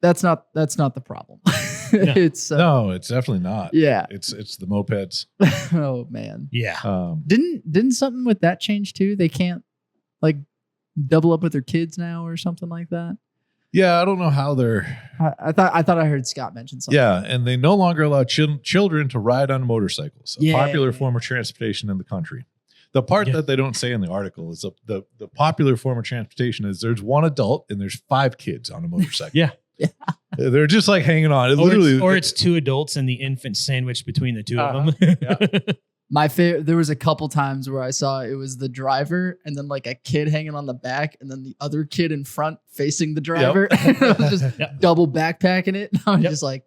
D: that's not the problem. It's
B: No, it's definitely not.
D: yeah.
B: It's the mopeds.
D: Oh man.
C: Yeah.
D: Didn't something with that change too? They can't like double up with their kids now or something like that.
B: Yeah, I don't know how they're.
D: I thought I heard Scott mention something.
B: Yeah, and they no longer allow children to ride on motorcycles, a popular form of transportation in the country. The part that they don't say in the article is the popular form of transportation is there's one adult and there's 5 kids on a motorcycle.
C: Yeah.
B: They're just like hanging on.
C: It's 2 adults and the infant sandwiched between the 2 of them.
B: Yeah.
D: My favorite, there was a couple times where I saw it was the driver and then like a kid hanging on the back and then the other kid in front facing the driver. I was just double backpacking it. I was just like,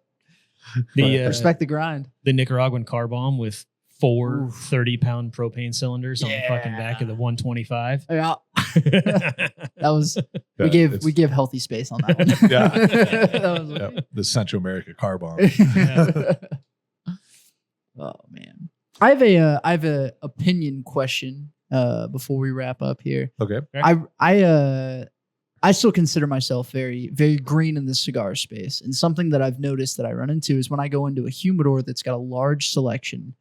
D: respect the grind.
C: The Nicaraguan car bomb with 4 30-pound propane cylinders on the fucking back of the 125.
D: Yeah. That was, we give healthy space on that one.
B: Yeah.
D: That was like,
B: The Central America car bomb.
D: Oh man. I have a opinion question before we wrap up here.
B: Okay.
D: I still consider myself very, very green in the cigar space. And something that I've noticed that I run into is when I go into a humidor that's got a large selection,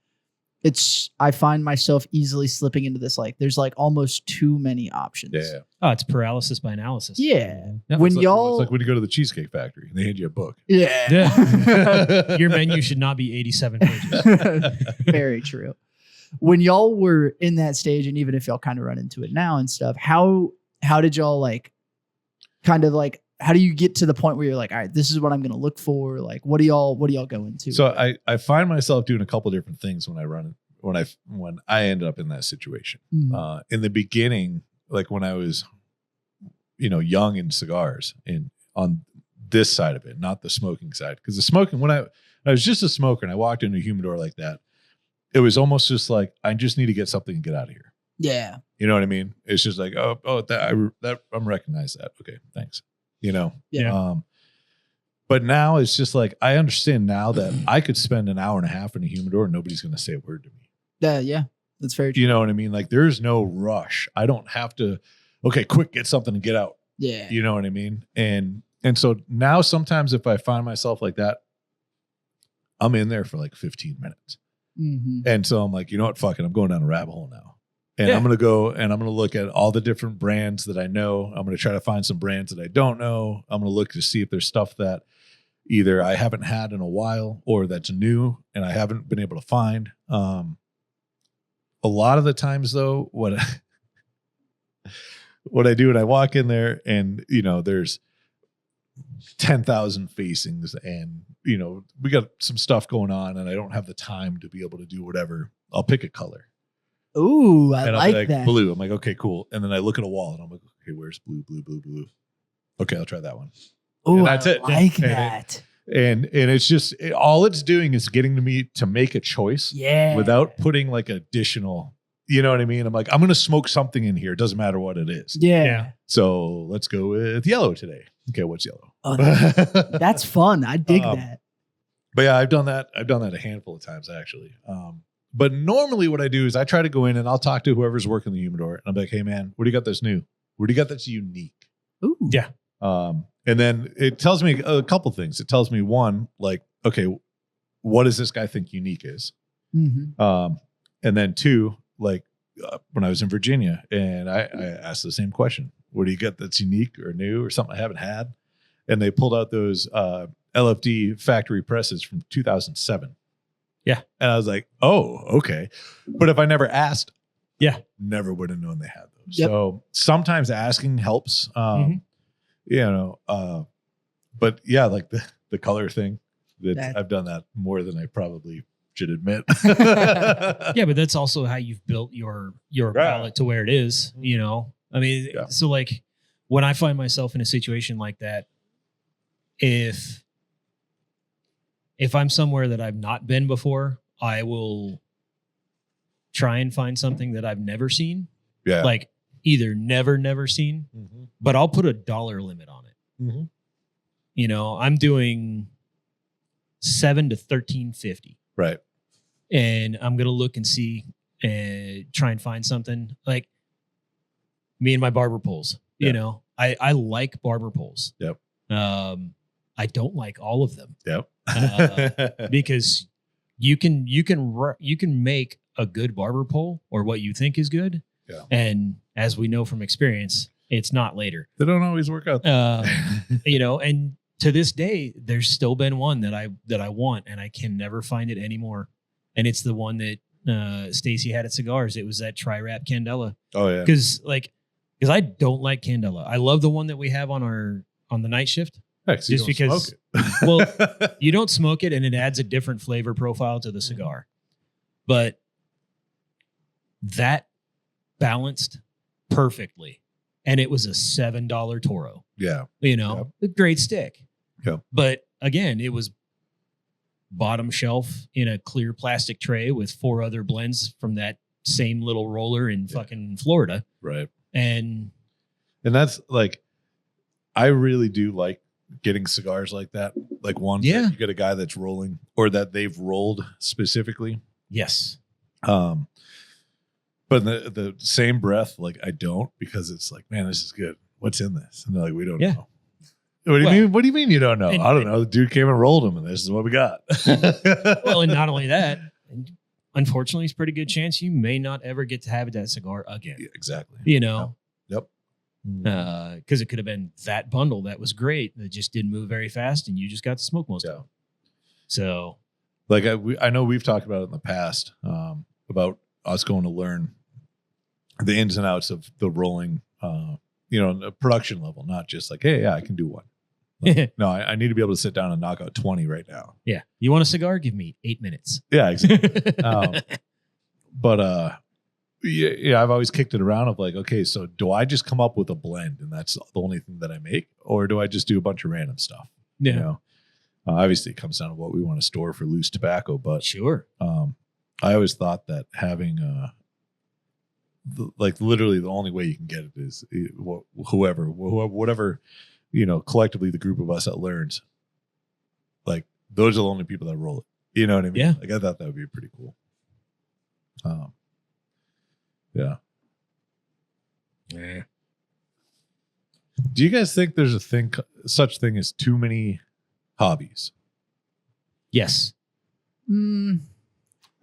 D: I find myself easily slipping into this, like, there's like almost too many options.
B: Yeah.
C: Oh, it's paralysis by analysis.
D: Yeah.
C: Yep.
D: When
B: It's
D: y'all,
B: like when you go to the Cheesecake Factory and they hand you a book.
D: yeah.
C: Your menu should not be 87 pages.
D: Very true. When y'all were in that stage, and even if y'all kind of run into it now and stuff, how did y'all like kind of like, how do you get to the point where you're like, all right, this is what I'm going to look for? Like, what do y'all go into?
B: So I find myself doing a couple different things when I ended up in that situation.
D: Mhm.
B: In the beginning, like when I was, young in cigars and on this side of it, not the smoking side. Because the smoking, when I was just a smoker and I walked into a humidor like that, it was almost just like, I just need to get something and get out of here.
D: Yeah.
B: You know what I mean? It's just like, I'm recognize that. Okay, thanks.
D: Yeah.
B: But now it's just like, I understand now that I could spend an hour and a half in a humidor and nobody's going to say a word to me.
D: Yeah. That's very true.
B: You know what I mean? Like there's no rush. I don't have to, okay, quick, get something and get out.
D: Yeah.
B: You know what I mean? And so now sometimes if I find myself like that, I'm in there for like 15 minutes.
D: Mm-hmm.
B: And so I'm like, you know what? Fuck it. I'm going down a rabbit hole now. And I'm going to go and I'm going to look at all the different brands that I know. I'm going to try to find some brands that I don't know. I'm going to look to see if there's stuff that either I haven't had in a while or that's new and I haven't been able to find. A lot of the times though, what I do when I walk in there and, there's 10,000 facings and, we got some stuff going on and I don't have the time to be able to do whatever. I'll pick a color.
D: Ooh, I
B: And I'll
D: like
B: be
D: that.
B: blue. I'm like, okay, cool. And then I look at a wall and I'm like, okay, where's blue? Okay, I'll try that one.
D: Ooh,
B: and that's
D: I
B: it.
D: like
B: And
D: that.
B: And it's just all it's doing is getting me to make a choice
D: Yeah.
B: without putting like additional, you know what I mean? I'm like, I'm going to smoke something in here. It doesn't matter what it is.
D: Yeah.
B: So let's go with yellow today. Okay, what's yellow?
D: Oh, that's fun. I dig that.
B: But yeah, I've done that a handful of times actually. But normally what I do is I try to go in and I'll talk to whoever's working the humidor. And I'm like, hey man, what do you got that's new? What do you got that's unique?
D: Ooh.
C: Yeah.
B: And then it tells me a couple things. It tells me one, like, okay, what does this guy think unique is?
D: Mm-hmm.
B: And then two, like when I was in Virginia and I asked the same question, what do you get that's unique or new or something I haven't had? And they pulled out those LFD factory presses from 2007.
C: Yeah.
B: And I was like, oh, okay. But if I never asked, never would have known they had those.
D: Yep.
B: So sometimes asking helps. But yeah, like the color thing, I've done that more than I probably should admit.
C: Yeah, but that's also how you've built your palette to where it is, I mean, so like when I find myself in a situation like that, if I'm somewhere that I've not been before, I will try and find something that I've never seen.
B: Yeah.
C: Like either never seen, but I'll put a dollar limit on it.
B: Mm-hmm.
C: I'm doing $7 to $13.50.
B: Right.
C: And I'm going to look and see and try and find something like me and my barber poles. I like barber poles.
B: Yep.
C: I don't like all of them.
B: Yep.
C: Because you can make a good barber pole or what you think is good.
B: Yeah.
C: And as we know from experience, it's not later.
B: They don't always work out.
C: And to this day, there's still been one that I want, and I can never find it anymore. And it's the one that Stacy had at Cigars. It was that Tri-Wrap Candela.
B: Oh yeah.
C: Because I don't like Candela. I love the one that we have on the night shift.
B: Heck, so
C: Just because, well, you don't smoke it, and it adds a different flavor profile to the cigar. But that balanced perfectly, and it was a $7 Toro.
B: Yeah.
C: A great stick.
B: Yeah.
C: But again, it was bottom shelf in a clear plastic tray with 4 other blends from that same little roller in fucking Florida.
B: Right.
C: And
B: that's like, I really do like getting cigars like that. Like ones that you get a guy that's rolling or that they've rolled specifically.
C: Yes.
B: But in the same breath, like I don't, because it's like, man, this is good. What's in this? And they're like, we don't know. What do you mean? What do you mean you don't know? I don't know. The dude came and rolled them, and this is what we got.
C: Well, and not only that, unfortunately, it's a pretty good chance you may not ever get to have that cigar again.
B: Yeah, exactly.
C: Yep.
B: Mm.
C: Because it could have been that bundle that was great that just didn't move very fast, and you just got to smoke most of it. So,
B: like I know we've talked about it in the past about us going to learn the ins and outs of the rolling, the production level, not just like, hey, yeah, I can do one. Like, no, I need to be able to sit down and knock out 20 right now.
C: Yeah. You want a cigar? Give me 8 minutes.
B: Yeah, exactly. But I've always kicked it around of like, okay, so do I just come up with a blend and that's the only thing that I make, or do I just do a bunch of random stuff?
C: Yeah.
B: Obviously it comes down to what we want to store for loose tobacco, but
C: sure.
B: I always thought that having literally the only way you can get it is whatever, collectively the group of us that learns, like those are the only people that roll it. You know what I mean?
C: Yeah.
B: Like I thought that would be pretty cool. Yeah. Do you guys think there's such thing as too many hobbies?
C: Yes.
D: I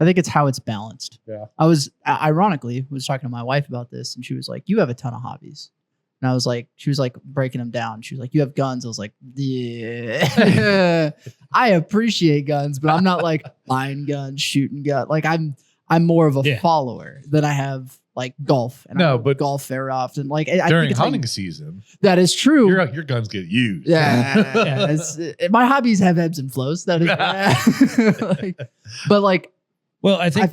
D: think it's how it's balanced.
B: Yeah.
D: I was ironically talking to my wife about this, and she was like, "You have a ton of hobbies." And she was like breaking them down. She was like, "You have guns." I was like, "Yeah, I appreciate guns, but I'm not like buying guns, shooting guns. Like I'm more of a follower than I have like golf. And I but golf very often. Like
B: during hunting season,
D: that is true.
B: Your guns get used.
D: Yeah, my hobbies have ebbs and flows. That is, but like,
C: well, I think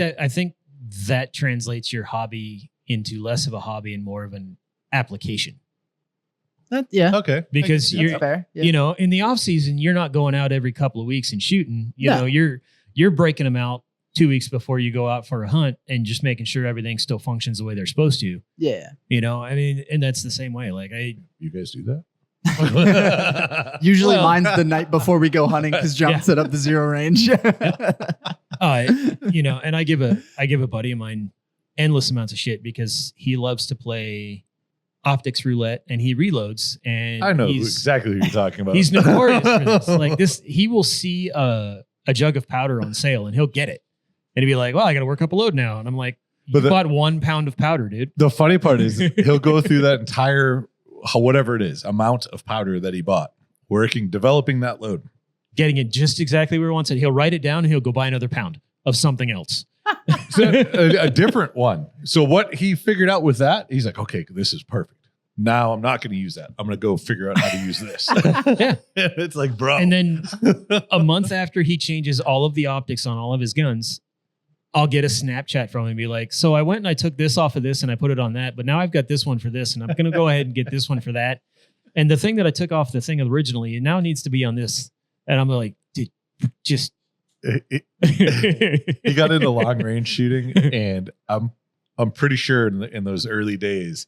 C: that translates your hobby into less of a hobby and more of an application.
B: Okay.
C: Because you're
D: fair.
C: In the off season, you're not going out every couple of weeks and shooting. You're breaking them out 2 weeks before you go out for a hunt and just making sure everything still functions the way they're supposed to.
D: Yeah.
C: And that's the same way. Like
B: you guys do that?
D: Usually mine's the night before we go hunting because John set up the zero range.
C: And I give a buddy of mine endless amounts of shit because he loves to play optics roulette and he reloads, and
B: I know exactly who you're talking about.
C: He's notorious for this. Like this, he will see a jug of powder on sale and he'll get it. And he'd be like, well, I got to work up a load now. And I'm like, you bought 1 pound of powder, dude.
B: The funny part is he'll go through that entire, whatever it is, amount of powder that he bought, developing that load.
C: Getting it just exactly where he wants it. He'll write it down and he'll go buy another pound of something else.
B: a different one. So what he figured out with that, he's like, okay, this is perfect. Now I'm not going to use that. I'm going to go figure out how to use this.
C: Yeah.
B: It's like, bro.
C: And then a month after he changes all of the optics on all of his guns, I'll get a Snapchat from him and be like, so I went and I took this off of this and I put it on that, but now I've got this one for this and I'm going to go ahead and get this one for that. And the thing that I took off the thing originally, it now needs to be on this. And I'm like, dude, just.
B: He got into long range shooting, and I'm pretty sure in those early days,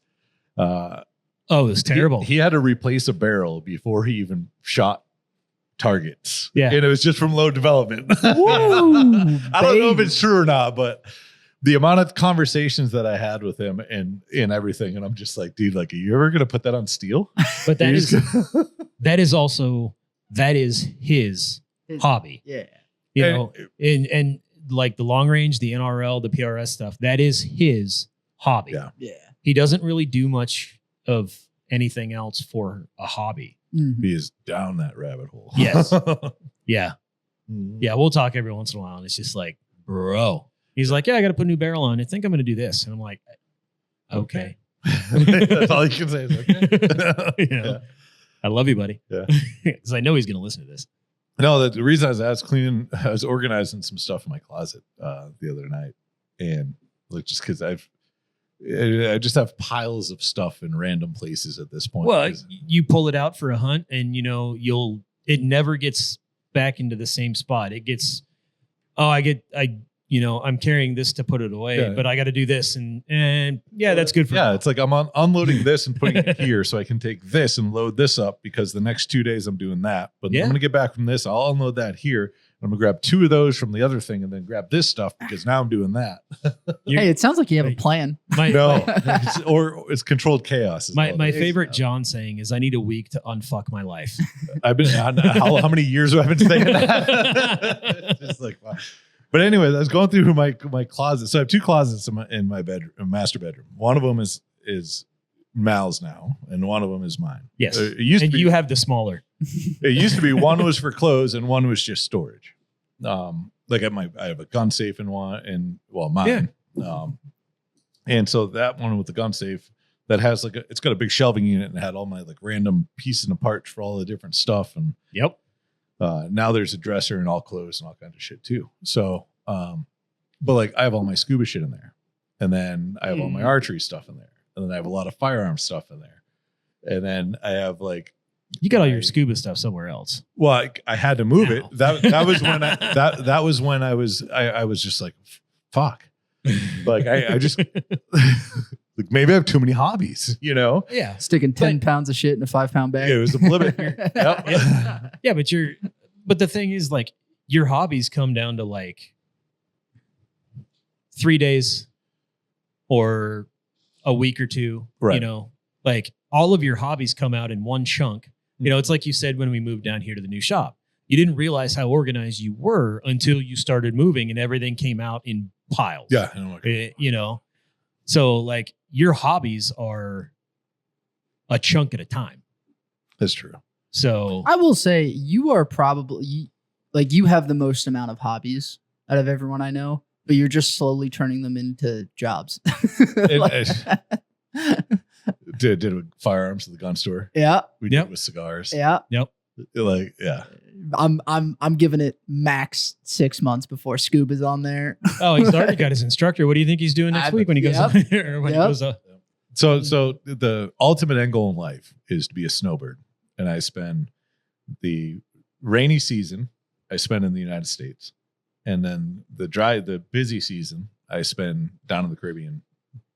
C: it was terrible.
B: He had to replace a barrel before he even shot targets.
C: Yeah.
B: And it was just from low development.
D: Woo,
B: I don't know if it's true or not, but the amount of conversations that I had with him and everything, and I'm just like, dude, like, are you ever gonna put that on steel?
C: But that is also that is his hobby.
D: Yeah.
C: You know, and like the long range, the NRL, the PRS stuff, that is his hobby.
B: Yeah.
D: Yeah.
C: He doesn't really do much of anything else for a hobby.
D: Mhm.
B: He is down that rabbit hole.
C: Yes. Yeah.
B: Mhm.
C: Yeah. We'll talk every once in a while. And it's just like, bro, he's like, yeah, I got to put a new barrel on. I think I'm going to do this. And I'm like, okay.
B: That's all you can say. Is okay.
C: Yeah. I love you, buddy.
B: Yeah.
C: Because I know he's going to listen to this.
B: No, the reason I was organizing some stuff in my closet the other night, and like just because I just have piles of stuff in random places at this point.
C: Well, you pull it out for a hunt, and it never gets back into the same spot. It gets, I'm carrying this to put it away, but I got to do this, and that's good for.
B: Yeah, it's like I'm unloading this and putting it here, so I can take this and load this up because the next 2 days I'm doing that. But I'm gonna get back from this. I'll unload that here. I'm gonna grab 2 of those from the other thing, and then grab this stuff because now I'm doing that.
D: Hey, it sounds like you have a plan.
B: It's controlled chaos.
C: My favorite John saying is, "I need a week to unfuck my life."
B: I've been how many years have I been saying that? Just like, wow. But anyway, I was going through my closet. So I have 2 closets in my bedroom, master bedroom. One of them is Mal's now, and one of them is mine.
C: Yes,
B: it used to be,
C: you have the smaller.
B: It used to be one was for clothes and one was just storage. Like I have a gun safe in one, and mine. Yeah. And so that one with the gun safe that has it's got a big shelving unit and had all my like random pieces and parts for all the different stuff. And now there's a dresser and all clothes and all kinds of shit too. So, but like I have all my scuba shit in there, and then I have all my archery stuff in there, and then I have a lot of firearm stuff in there, and then I have like.
C: You got all your scuba stuff somewhere else.
B: Well, I had to move it. That was when that was when I was just like, fuck. Like I just like maybe I have too many hobbies, you know?
C: Yeah.
D: Sticking 10 pounds of shit in a 5-pound bag.
B: Yeah, it was a limit. Yep.
C: Yeah, but the thing is, like, your hobbies come down to like 3 days or a week or 2.
B: Right.
C: You know, like all of your hobbies come out in one chunk. You know, it's like you said when we moved down here to the new shop. You didn't realize how organized you were until you started moving and everything came out in piles.
B: Yeah.
C: You know, so like your hobbies are a chunk at a time.
B: That's true.
C: So
D: I will say you are probably like you have the most amount of hobbies out of everyone I know, but you're just slowly turning them into jobs.
B: Did it with firearms at the gun store.
D: Yeah.
B: We did it with cigars.
D: Yeah.
C: Yep.
B: Like, yeah.
D: I'm giving it max 6 months before Scuba's on there.
C: Oh, he's already got his instructor. What do you think he's doing next week when he goes up there? When he goes up?
B: So the ultimate end goal in life is to be a snowbird. And I spend the rainy season I spend in the United States. And then the busy season I spend down in the Caribbean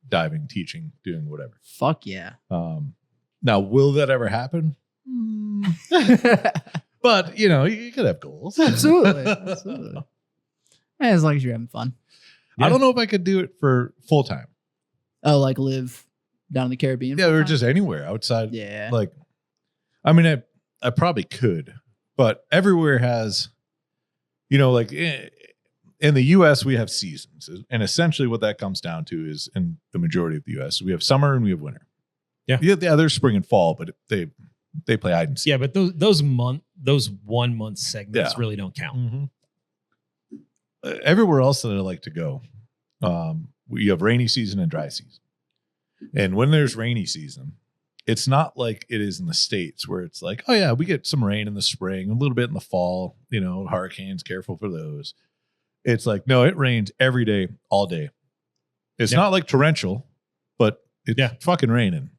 B: diving, teaching, doing whatever.
D: Fuck yeah.
B: Now, will that ever happen? But, you could have goals.
D: Absolutely. As long as you're having fun.
B: Yeah. I don't know if I could do it for full time.
D: Oh, like live down in the Caribbean?
B: Yeah, or just anywhere outside.
D: Yeah.
B: Like, I mean, I probably could, but everywhere has, like in the U.S., we have seasons. And essentially what that comes down to is in the majority of the U.S., we have summer and we have winter.
C: Yeah.
B: Yeah, there's spring and fall, but they play hide and seek.
C: Yeah, but those 1 month segments really don't count.
B: Mm-hmm. Everywhere else that I like to go, you have rainy season and dry season. And when there's rainy season, it's not like it is in the States where it's like, oh yeah, we get some rain in the spring, a little bit in the fall, hurricanes, careful for those. It's like, no, it rains every day, all day. It's not like torrential, but it's fucking raining.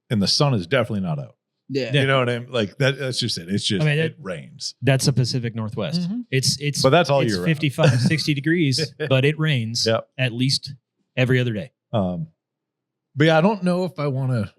B: And the sun is definitely not out.
D: Yeah.
B: You know what I mean? Like that's just it. It's just, it rains.
C: That's the Pacific Northwest.
B: Mm-hmm.
C: It's
B: but that's all
C: it's
B: year
C: 55, 60 degrees, but it rains at least every other day.
B: But yeah, I don't know if I want to,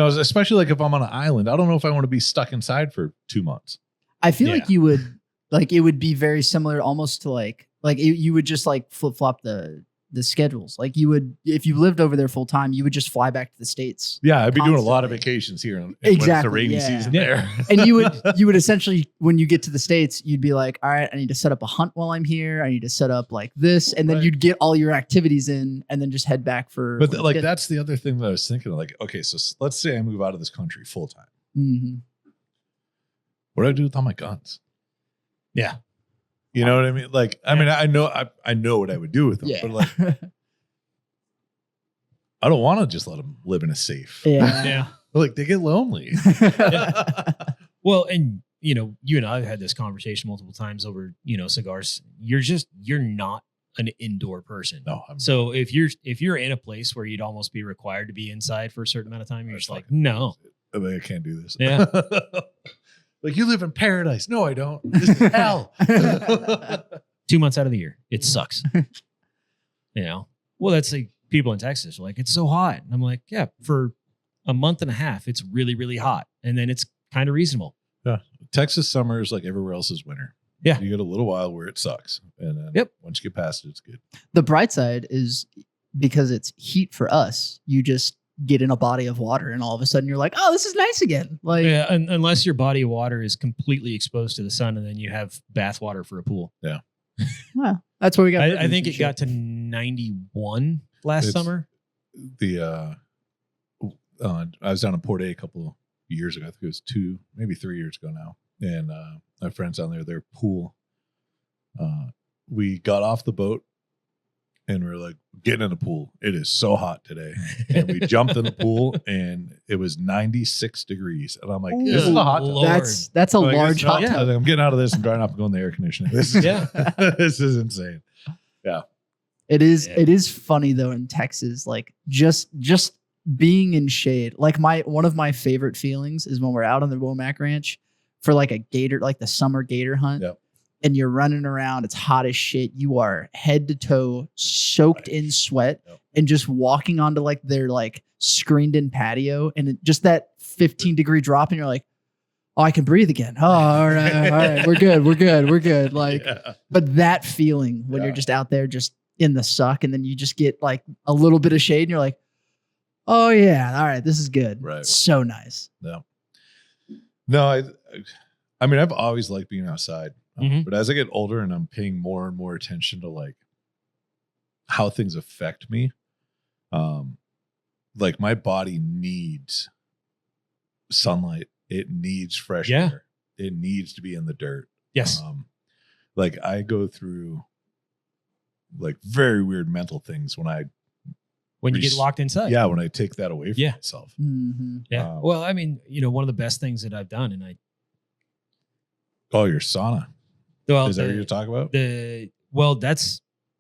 B: especially like if I'm on an island, I don't know if I want to be stuck inside for 2 months.
D: I feel like you would, like, it would be very similar almost to like you would just like flip flop the the schedules. Like you would, if you lived over there full time, you would just fly back to the States.
B: Yeah, I'd be doing a lot of
D: Constantly.
B: vacations here when
D: Exactly,
B: it's the rainy
D: yeah.
B: season
C: Yeah.
B: there.
D: And you would essentially, when you get to the States, you'd be like, all right, I need to set up a hunt while I'm here. I need to set up like this. And then
B: Right.
D: you'd get all your activities in and then just head back for.
B: But like that's the other thing that I was thinking. Like, okay, so let's say I move out of this country full time.
D: Mm-hmm.
B: What do I do with all my guns?
C: Yeah.
B: You know what I mean? Like, I mean, I know what I would do with them,
D: Yeah.
B: but like, I don't want to just let them live in a safe.
D: yeah.
C: Yeah.
B: Like they get lonely.
C: Well, and you and I have had this conversation multiple times over, cigars. You're not an indoor person.
B: No, I'm
C: So if you're in a place where you'd almost be required to be inside for a certain amount of time, you're
B: That's
C: just like,
B: fucking-
C: no.
B: I mean, I can't do this.
C: Yeah.
B: Like you live in paradise. No, I don't. This is hell.
C: 2 months out of the year, it sucks. Well, that's like people in Texas are like, it's so hot. And I'm like, yeah, for a month and a half, it's really, really hot. And then it's kind of reasonable.
B: Texas summer is like everywhere else is winter.
C: Yeah.
B: You get a little while where it sucks. And then
C: Yep.
B: once you get past it, it's good.
D: The bright side is because it's heat for us, you just get in a body of water and all of a sudden you're like, oh, this is nice again. Like,
C: Yeah, unless your body of water is completely exposed to the sun and then you have bath water for a pool.
D: well, that's what we got.
C: I think it got to 91 last
B: It's-
C: summer.
B: The I was down in Port A a couple of years ago. I think it was 2, maybe 3 years ago now. And my friends down there, their pool. We got off the boat and we are like, getting in the pool. It is so hot today. And we jumped in the pool and it was 96 degrees. And I'm like, this is a hot tub.
C: Lord.
D: That's a
B: I'm like,
D: large
B: it's not-
D: hot
B: I was
D: tub.
B: like, I'm getting out of this and drying up and going in the air conditioning. This is,
C: Yeah.
B: this is insane.
D: It is.
C: Yeah.
D: It is funny though in Texas, like just being in shade. Like one of my favorite feelings is when we're out on the Womack Ranch for like a gator, like the summer gator hunt,
B: Yep.
D: and you're running around. It's hot as shit. You are head to toe soaked in sweat,
B: Yep.
D: and just walking onto like their like screened in patio, and just that 15-degree drop, and you're like, oh, I can breathe again. Oh, all right, we're good. Like.
B: Yeah.
D: But that feeling when you're
B: Yeah.
D: just out there just in the suck and then you just get like a little bit of shade and you're like, oh yeah, all right, this is good.
B: Right.
D: It's so nice.
B: No, I mean, I've always liked being outside,
C: Mhm.
B: but as I get older and I'm paying more and more attention to like how things affect me, like my body needs sunlight. It needs fresh
C: Yeah.
B: air. It needs to be in the dirt.
C: Yes.
B: Like I go through like very weird mental things when I
C: When you get locked inside.
B: when I take that away from
C: Yeah.
B: myself.
D: Mm-hmm.
C: Yeah. Well, I mean, one of the best things that I've done, and
B: Oh, your sauna.
C: well,
B: Is that what you're talking about?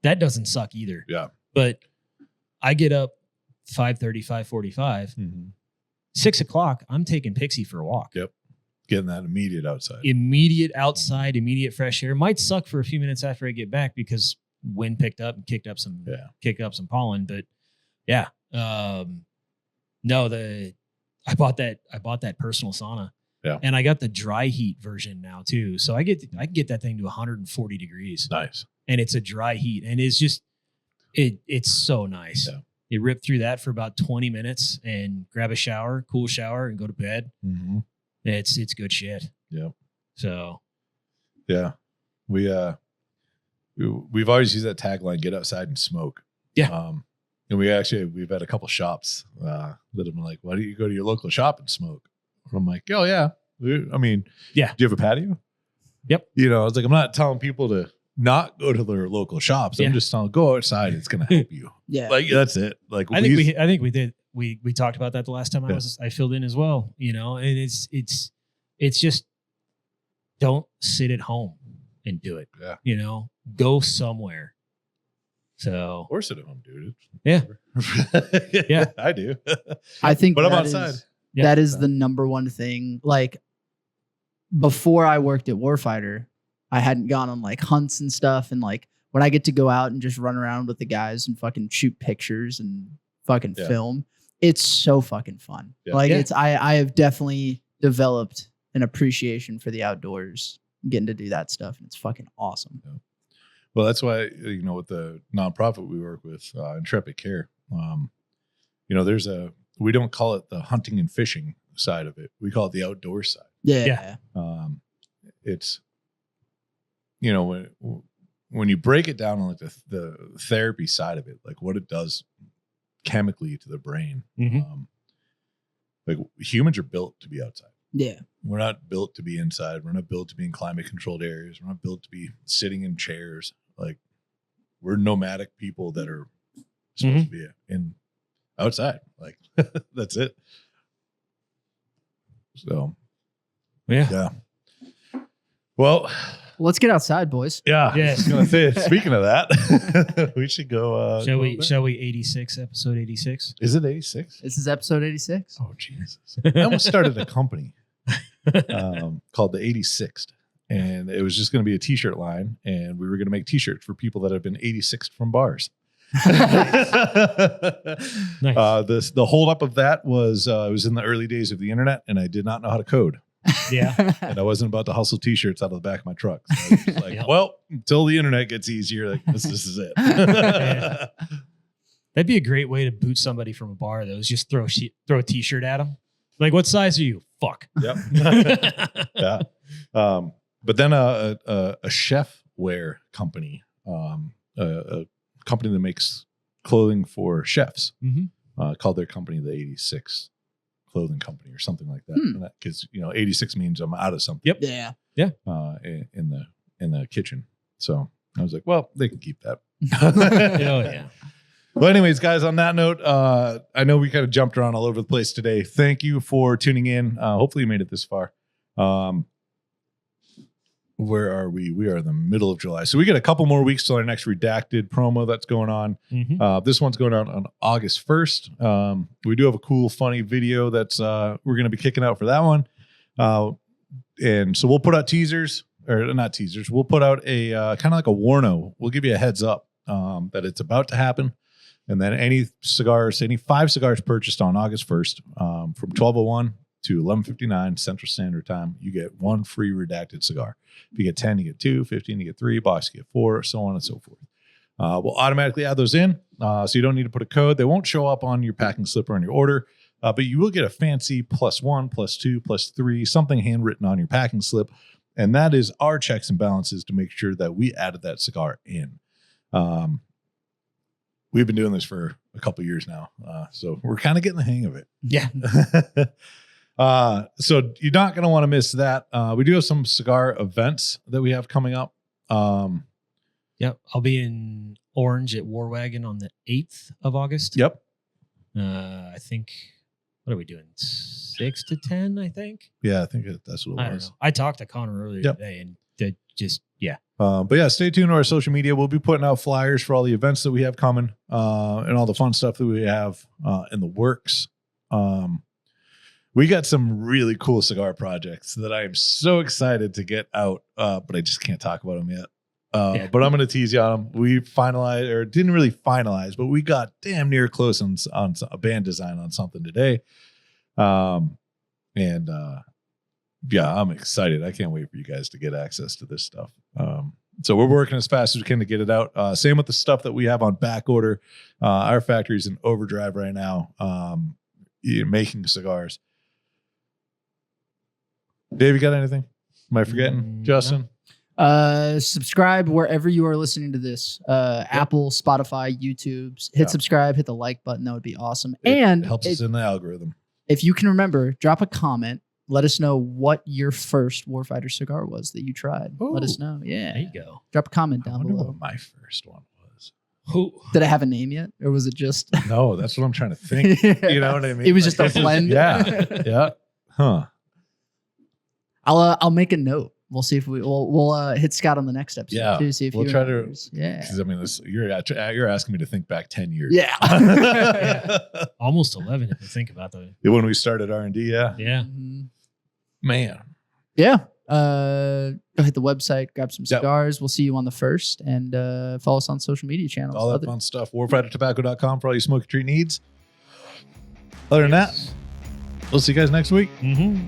C: that doesn't suck either.
B: Yeah.
C: But I get up 5:30, 5:45,
B: Mm-hmm.
C: 6 o'clock. I'm taking Pixie for a walk.
B: Yep. Getting that immediate outside.
C: Immediate outside, immediate fresh air. Might suck for a few minutes after I get back because wind picked up and kicked up some pollen. But yeah, no, I bought that personal sauna.
B: Yeah.
C: And I got the dry heat version now too. So I can get that thing to 140 degrees.
B: Nice.
C: And it's a dry heat. And it's just it's so nice.
B: Yeah.
C: You rip through that for about 20 minutes and grab a shower, cool shower, and go to bed.
B: Mm-hmm.
C: It's good shit.
B: Yep.
C: So
B: Yeah. We've always used that tagline, get outside and smoke.
C: Yeah.
B: And we've had a couple shops that have been like, why don't you go to your local shop and smoke? And I'm like, oh yeah. I mean,
C: Yeah.
B: Do you have a patio?
C: Yep.
B: I was like, I'm not telling people to not go to their local shops.
C: Yeah.
B: I'm just telling go outside. It's going to help you.
D: Yeah.
B: Like, that's it. Like,
C: I think we did. We talked about that the last time
B: Yeah.
C: I filled in as well, and it's just don't sit at home and do it.
B: Yeah.
C: Go somewhere. So
B: or sit at home, dude.
C: Yeah.
B: Yeah. I do.
D: I think
B: But I'm
D: that
B: outside.
D: is-
C: Yeah.
D: that is the number one thing. Like before I worked at Warfighter, I hadn't gone on like hunts and stuff. And like when I get to go out and just run around with the guys and fucking shoot pictures and fucking
B: Yeah.
D: film, it's so fucking fun.
B: Yeah.
D: Like
C: Yeah.
D: I have definitely developed an appreciation for the outdoors, getting to do that stuff. And it's fucking awesome.
B: Well, that's why, with the nonprofit we work with, Intrepid Care, we don't call it the hunting and fishing side of it. We call it the outdoor side.
D: Yeah.
B: It's, when you break it down on like the therapy side of it, like what it does chemically to the brain, like humans are built to be outside.
D: Yeah.
B: We're not built to be inside. We're not built to be in climate controlled areas. We're not built to be sitting in chairs. Like we're nomadic people that are supposed to be in outside. Like that's it. So,
C: yeah.
B: Well,
D: let's get outside, boys.
B: yeah.
C: Yeah.
B: I was gonna say, speaking of that, we should go.
C: Shall we 86, episode 86?
B: Is it 86?
D: This is episode 86.
B: Oh, Jesus. I almost started a company called the 86th. And it was just going to be a t-shirt line. And we were going to make t-shirts for people that have been 86th from bars.
C: Nice.
B: The hold up of that was it was in the early days of the internet, and I did not know how to code.
C: Yeah.
B: And I wasn't about to hustle t-shirts out of the back of my truck. So I was just like, well, until the internet gets easier, like this is it.
C: Yeah. That'd be a great way to boot somebody from a bar, though, is just throw a t-shirt at them. Like, what size are you? Fuck.
B: Yep. Yeah. But then a chef wear company, a company that makes clothing for chefs, called their company the 86 Clothing Company or something like that. Because 86 means I'm out of something.
C: Yep.
D: Yeah.
B: In the kitchen. So I was like, well, they can keep that.
C: Oh yeah.
B: Well, anyways, guys, on that note, I know we kind of jumped around all over the place today. Thank you for tuning in. Hopefully you made it this far. Where are we? We are in the middle of July. So we got a couple more weeks till our next redacted promo that's going on. This one's going out on August 1st. We do have a cool, funny video that's we're going to be kicking out for that one. And so we'll put out teasers, or not teasers. We'll put out a kind of like a warno. We'll give you a heads up that it's about to happen. And then any 5 cigars purchased on August 1st from 12:01 to 11:59 Central Standard Time, you get one free redacted cigar. If you get 10, you get 2, 15, you get 3, box, you get 4, so on and so forth. We'll automatically add those in, so you don't need to put a code. They won't show up on your packing slip or on your order, but you will get a fancy +1, +2, +3, something handwritten on your packing slip, and that is our checks and balances to make sure that we added that cigar in. We've been doing this for a couple years now, so we're kind of getting the hang of it.
C: Yeah.
B: So you're not going to want to miss that. We do have some cigar events that we have coming up.
C: Yep. I'll be in Orange at War Wagon on the 8th of August.
B: Yep.
C: I think, what are we doing? 6 to 10, I think.
B: Yeah, I think that's what
C: I
B: it
C: don't
B: was.
C: know. I talked to Connor earlier today, and
B: But yeah, stay tuned to our social media. We'll be putting out flyers for all the events that we have coming, and all the fun stuff that we have in the works. We got some really cool cigar projects that I am so excited to get out, but I just can't talk about them yet. But I'm going to tease you on them. We finalized, or didn't really finalize, but we got damn near close on a band design on something today. Yeah, I'm excited. I can't wait for you guys to get access to this stuff. So we're working as fast as we can to get it out. Same with the stuff that we have on back order. Our factory's in overdrive right now, making cigars. Dave, you got anything? Am I forgetting? Justin?
D: Subscribe wherever you are listening to this. Apple, Spotify, YouTube. Hit subscribe, hit the like button. That would be awesome. And
B: it helps us in the algorithm.
D: If you can remember, drop a comment. Let us know what your first Warfighter cigar was that you tried.
B: Ooh.
D: Let us know. Yeah.
C: there you go.
D: Drop a comment
B: I
D: down
B: wonder
D: below.
B: what my first one was.
D: Did it have a name yet? Or was it just
B: No, that's what I'm trying to think. You know what I mean?
D: It was just a
B: this is-
D: blend.
B: Yeah. Huh.
D: I'll make a note. We'll see if we'll hit Scott on the next episode
B: Yeah.
D: too. See if
B: We'll
D: he
B: try to-
D: remembers. Yeah.
B: Because I mean, you're asking me to think back 10 years.
D: Yeah.
C: Almost 11 if you think about that.
B: When we started R&D, yeah.
C: Yeah.
D: Mhm.
B: Man.
D: Yeah. Go hit the website, grab some
B: Yep.
D: cigars. We'll see you on the 1st, and follow us on social media channels.
B: All that fun stuff. Warfightertobacco.com for all your smoke and treat needs. Other than that, we'll see you guys next week.
C: Mm-hmm.